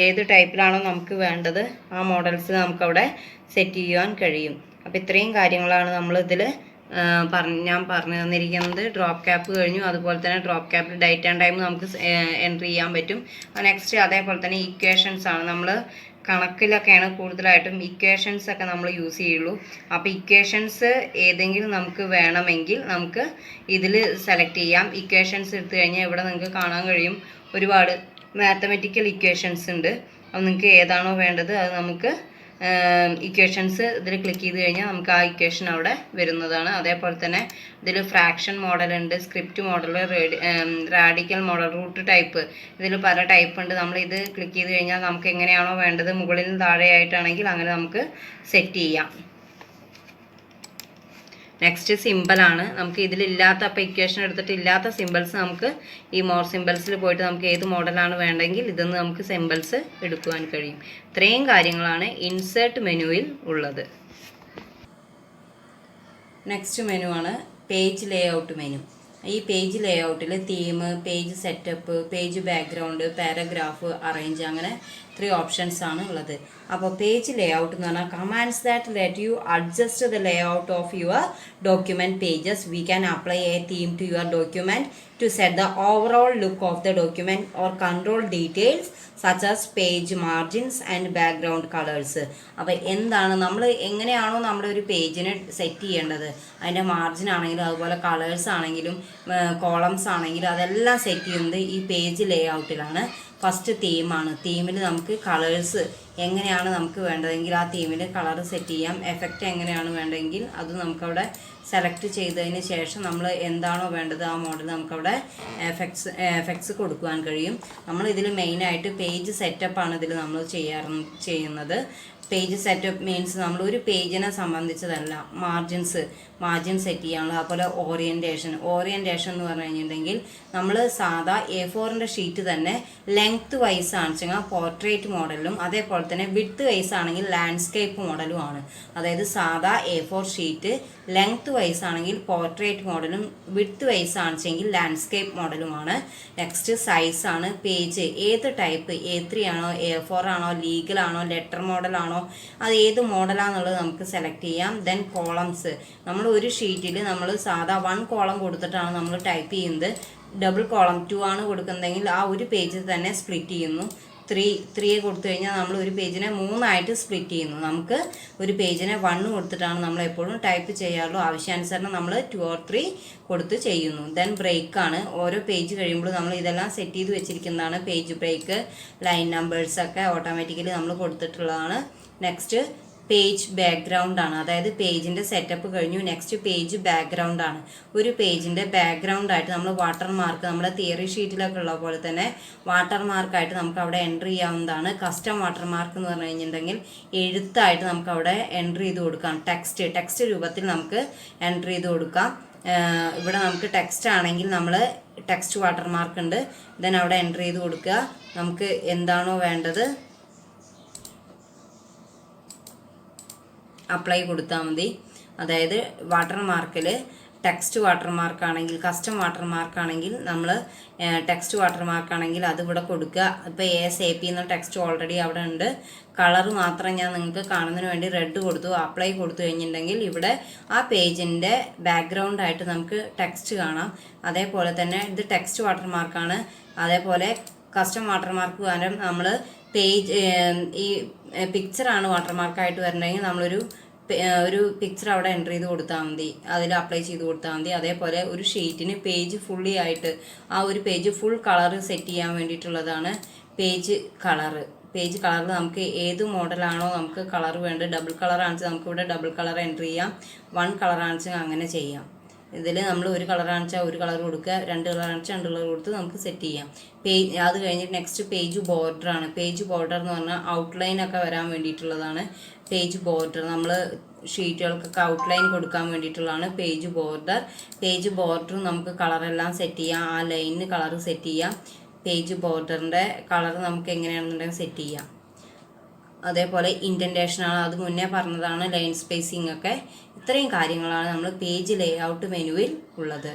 ഏത് ടൈപ്പിലാണോ നമുക്ക് വേണ്ടത് ആ മോഡൽസ് നമുക്കവിടെ സെറ്റ് ചെയ്യുവാൻ കഴിയും. അപ്പോൾ ഇത്രയും കാര്യങ്ങളാണ് നമ്മളിതിൽ ഞാൻ പറഞ്ഞു തന്നിരിക്കുന്നത്. ഡ്രോപ്പ് ക്യാപ്പ് കഴിഞ്ഞു. അതുപോലെ തന്നെ ഡ്രോപ്പ് ക്യാപ്പിൽ ഡേറ്റ് ആൻഡ് ടൈം നമുക്ക് എൻ്റർ ചെയ്യാൻ പറ്റും. നെക്സ്റ്റ് അതേപോലെ തന്നെ ഇക്വേഷൻസ് ആണ്. നമ്മൾ കണക്കിലൊക്കെയാണ് കൂടുതലായിട്ടും ഇക്വേഷൻസ് ഒക്കെ നമ്മൾ യൂസ് ചെയ്യുള്ളൂ. അപ്പോൾ ഇക്വേഷൻസ് ഏതെങ്കിലും നമുക്ക് വേണമെങ്കിൽ നമുക്ക് ഇതിൽ സെലക്ട് ചെയ്യാം. ഇക്വേഷൻസ് എടുത്തു കഴിഞ്ഞാൽ ഇവിടെ നിങ്ങൾക്ക് കാണാൻ കഴിയും ഒരുപാട് മാത്തമെറ്റിക്കൽ ഇക്വേഷൻസ് ഉണ്ട്. അപ്പോൾ നിങ്ങൾക്ക് ഏതാണോ വേണ്ടത് അത് നമുക്ക് ഇക്വേഷൻസ് ഇതിൽ ക്ലിക്ക് ചെയ്ത് കഴിഞ്ഞാൽ നമുക്ക് ആ ഇക്വേഷൻ അവിടെ വരുന്നതാണ്. അതേപോലെ തന്നെ ഇതിൽ ഫ്രാക്ഷൻ മോഡൽ ഉണ്ട്, script model, radical model, root type, ഇതിൽ പല ടൈപ്പ് ഉണ്ട്. നമ്മൾ ഇത് ക്ലിക്ക് ചെയ്ത് കഴിഞ്ഞാൽ നമുക്ക് എങ്ങനെയാണോ വേണ്ടത് മുകളിൽ നിന്ന് താഴെയായിട്ടാണെങ്കിൽ അങ്ങനെ നമുക്ക് സെറ്റ് ചെയ്യാം. നെക്സ്റ്റ് സിമ്പിളാണ്. നമുക്ക് ഇതിലില്ലാത്ത അപ്പോൾ ഇക്വേഷൻ എടുത്തിട്ട് ഇല്ലാത്ത സിമ്പിൾസ് നമുക്ക് ഈ മോർ സിമ്പിൾസിൽ പോയിട്ട് നമുക്ക് ഏത് മോഡലാണ് വേണ്ടെങ്കിൽ ഇതെന്ന് നമുക്ക് സിമ്പിൾസ് എടുക്കുവാൻ കഴിയും. ഇത്രയും കാര്യങ്ങളാണ് ഇൻസേർട്ട് മെനുവിൽ ഉള്ളത്. നെക്സ്റ്റ് മെനു ആണ് പേജ് ലേഔട്ട് മെനു. ഈ പേജ് ലേഔട്ടിൽ theme, page setup, page background, paragraph, arrange, അങ്ങനെ 3 ഓപ്ഷൻസ് ആണ് ഉള്ളത്. അപ്പോൾ പേജ് ലേഔട്ട് എന്ന് പറഞ്ഞാൽ commands that let you adjust the layout of your document pages. We can apply a theme to your document to set the overall look of the document or control details such as page margins and background colors. അപ്പോൾ എന്താണ് നമ്മൾ എങ്ങനെയാണോ നമ്മുടെ ഒരു പേജിനെ set ചെയ്യേണ്ടത്, അതിൻ്റെ margin ആണെങ്കിലും അതുപോലെ കളേഴ്സ് ആണെങ്കിലും കോളംസ് ആണെങ്കിലും അതെല്ലാം സെറ്റ് ചെയ്യുന്നത് ഈ പേജ് ലേഔട്ടിലാണ്. ഫസ്റ്റ് തീമാണ്. തീമിൽ നമുക്ക് കളേഴ്സ് എങ്ങനെയാണ് നമുക്ക് വേണ്ടതെങ്കിൽ ആ തീമിൽ കളർ സെറ്റ് ചെയ്യാം. എഫക്റ്റ് എങ്ങനെയാണ് വേണ്ടതെങ്കിൽ അത് നമുക്കവിടെ സെലക്ട് ചെയ്തതിന് ശേഷം നമ്മൾ എന്താണോ വേണ്ടത് ആ മോഡൽ നമുക്കവിടെ എഫക്ട്സ് കൊടുക്കുവാൻ കഴിയും. നമ്മളിതിൽ മെയിനായിട്ട് പേജ് സെറ്റപ്പാണ് ഇതിൽ നമ്മൾ ചെയ്യുന്നത്. പേജ് സെറ്റപ്പ് മീൻസ് നമ്മൾ ഒരു പേജിനെ സംബന്ധിച്ചതല്ല, മാർജിൻ സെറ്റ് ചെയ്യാനുള്ളത്. അതുപോലെ ഓറിയൻറ്റേഷൻ എന്ന് പറഞ്ഞു കഴിഞ്ഞിട്ടുണ്ടെങ്കിൽ നമ്മൾ സാധാ A4 ഷീറ്റ് തന്നെ ലെങ്ത്ത് വൈസ് ആണെന്നുവെച്ചാൽ പോർട്രേറ്റ് മോഡലും അതേപോലെ തന്നെ വിഡ്ത്ത് വൈസ് ആണെങ്കിൽ ലാൻഡ്സ്കേപ്പ് മോഡലും ആണ്. അതായത് സാധാ A4 ഷീറ്റ് ലെങ്ത്ത് വൈസ് ആണെങ്കിൽ പോർട്രേറ്റ് മോഡലും വിഡ്ത്ത് വൈസ് ആണെന്നുവെച്ചെങ്കിൽ ലാൻഡ്സ്കേപ്പ് മോഡലുമാണ്. നെക്സ്റ്റ് സൈസാണ്. പേജ് ഏത് ടൈപ്പ്, A3 ആണോ A4 ആണോ ലീഗൽ ആണോ ലെറ്റർ മോഡലാണോ അത് ഏത് മോഡലാണെന്നുള്ളത് നമുക്ക് സെലക്ട് ചെയ്യാം. ദെൻ കോളംസ്, നമ്മൾ ഒരു ഷീറ്റിൽ നമ്മൾ സാധാ 1 കോളം കൊടുത്തിട്ടാണ് നമ്മൾ ടൈപ്പ് ചെയ്യുന്നത്. ഡബിൾ കോളം 2 ആണ് കൊടുക്കുന്നതെങ്കിൽ ആ ഒരു പേജിൽ തന്നെ സ്പ്ലിറ്റ് ചെയ്യുന്നു. 3 കൊടുത്തു കഴിഞ്ഞാൽ നമ്മൾ ഒരു പേജിനെ 3 സ്പ്ലിറ്റ് ചെയ്യുന്നു. നമുക്ക് ഒരു പേജിനെ 1 കൊടുത്തിട്ടാണ് നമ്മൾ എപ്പോഴും ടൈപ്പ് ചെയ്യാറുള്ളൂ. ആവശ്യാനുസരണം നമ്മൾ 2 or 3 കൊടുത്ത് ചെയ്യുന്നു. ദെൻ ബ്രേക്കാണ്. ഓരോ പേജ് കഴിയുമ്പോൾ നമ്മൾ ഇതെല്ലാം സെറ്റ് ചെയ്ത് വെച്ചിരിക്കുന്നതാണ്. പേജ് ബ്രേക്ക്, ലൈൻ നമ്പേഴ്സൊക്കെ ഓട്ടോമാറ്റിക്കലി നമ്മൾ കൊടുത്തിട്ടുള്ളതാണ്. നെക്സ്റ്റ് പേജ് ബാക്ക്ഗ്രൗണ്ട് ആണ്. അതായത് പേജിൻ്റെ സെറ്റപ്പ് കഴിഞ്ഞു. നെക്സ്റ്റ് പേജ് ബാക്ക്ഗ്രൗണ്ട് ആണ്. ഒരു പേജിൻ്റെ ബാക്ക്ഗ്രൗണ്ടായിട്ട് നമ്മൾ വാട്ടർമാർക്ക്, നമ്മുടെ തിയറി ഷീറ്റിലൊക്കെ ഉള്ള പോലെ തന്നെ വാട്ടർമാർക്കായിട്ട് നമുക്ക് അവിടെ എൻ്റർ ചെയ്യാവുന്നതാണ്. കസ്റ്റം വാട്ടർമാർക്ക് എന്ന് പറഞ്ഞു കഴിഞ്ഞിട്ടുണ്ടെങ്കിൽ എഴുത്തായിട്ട് നമുക്ക് അവിടെ എൻ്റർ ചെയ്ത് കൊടുക്കാം. ടെക്സ്റ്റ് രൂപത്തിൽ നമുക്ക് എൻ്റർ ചെയ്ത് കൊടുക്കാം. ഇവിടെ നമുക്ക് ടെക്സ്റ്റ് ആണെങ്കിൽ നമ്മൾ ടെക്സ്റ്റ് വാട്ടർമാർക്ക് ഉണ്ട്. ദെൻ അവിടെ എൻ്റർ ചെയ്ത് കൊടുക്കുക. നമുക്ക് എന്താണോ വേണ്ടത് അപ്ലൈ കൊടുത്താൽ മതി. അതായത് വാട്ടർമാർക്കിൽ ടെക്സ്റ്റ് വാട്ടർമാർക്കാണെങ്കിൽ കസ്റ്റം വാട്ടർമാർക്കാണെങ്കിൽ നമ്മൾ ടെക്സ്റ്റ് വാട്ടർമാർക്കാണെങ്കിൽ അത് ഇവിടെ കൊടുക്കുക. ഇപ്പോൾ ASAP എന്ന ടെക്സ്റ്റ് ഓൾറെഡി അവിടെ ഉണ്ട്. കളർ മാത്രം ഞാൻ നിങ്ങൾക്ക് കാണുന്നതിന് വേണ്ടി റെഡ് കൊടുത്തു. അപ്ലൈ കൊടുത്തു കഴിഞ്ഞിട്ടുണ്ടെങ്കിൽ ഇവിടെ ആ പേജിൻ്റെ ബാക്ക്ഗ്രൗണ്ടായിട്ട് നമുക്ക് ടെക്സ്റ്റ് കാണാം. അതേപോലെ തന്നെ ഇത് ടെക്സ്റ്റ് വാട്ടർമാർക്കാണ്. അതേപോലെ കസ്റ്റം വാട്ടർമാർക്ക് പകരം നമ്മൾ പേജ് ഈ പിക്ചറാണ് വാട്ടർമാർക്കായിട്ട് വരണമെങ്കിൽ നമ്മളൊരു പിക്ചർ അവിടെ എൻ്റർ ചെയ്ത് കൊടുത്താൽ മതി, അതിൽ അപ്ലൈ ചെയ്ത് കൊടുത്താൽ മതി. അതേപോലെ ഒരു ഷീറ്റിന് പേജ് ഫുള്ളി ആയിട്ട് ആ ഒരു പേജ് ഫുൾ കളർ സെറ്റ് ചെയ്യാൻ വേണ്ടിയിട്ടുള്ളതാണ് പേജ് കളറ്. പേജ് കളറിൽ നമുക്ക് ഏത് മോഡലാണോ നമുക്ക് കളർ വേണ്ടത്, ഡബിൾ കളറാണെന്ന് നമുക്ക് ഇവിടെ ഡബിൾ കളർ എൻ്റർ ചെയ്യാം, 1 കളറാണെന്ന് അങ്ങനെ ചെയ്യാം. ഇതിൽ നമ്മൾ ഒരു കളറാണെന്ന് വെച്ചാൽ ഒരു കളർ കൊടുക്കുക, 2 കളറാണെന്ന് വെച്ചാൽ 2 കളർ കൊടുത്ത് നമുക്ക് സെറ്റ് ചെയ്യാം. അത് കഴിഞ്ഞിട്ട് നെക്സ്റ്റ് പേജ് ബോർഡറാണ്. പേജ് ബോർഡർ എന്ന് പറഞ്ഞാൽ ഔട്ട്ലൈനൊക്കെ വരാൻ വേണ്ടിയിട്ടുള്ളതാണ് പേജ് ബോർഡർ. നമ്മൾ ഷീറ്റുകൾക്കൊക്കെ ഔട്ട്ലൈൻ കൊടുക്കാൻ വേണ്ടിയിട്ടുള്ളതാണ് പേജ് ബോർഡർ. പേജ് ബോർഡർ നമുക്ക് കളറെല്ലാം സെറ്റ് ചെയ്യാം. ആ ലൈനിന് കളർ സെറ്റ് ചെയ്യാം. പേജ് ബോർഡറിൻ്റെ കളർ നമുക്ക് എങ്ങനെയാണെന്നുണ്ടെങ്കിൽ സെറ്റ് ചെയ്യാം. അതേപോലെ ഇൻഡൻറ്റേഷനാണ്, അത് മുന്നേ പറഞ്ഞതാണ്. ലൈൻ സ്പേസിംഗ് ഒക്കെ ഇത്രയും കാര്യങ്ങളാണ് നമ്മൾ പേജ് ലേഔട്ട് മെനുവിൽ ഉള്ളത്.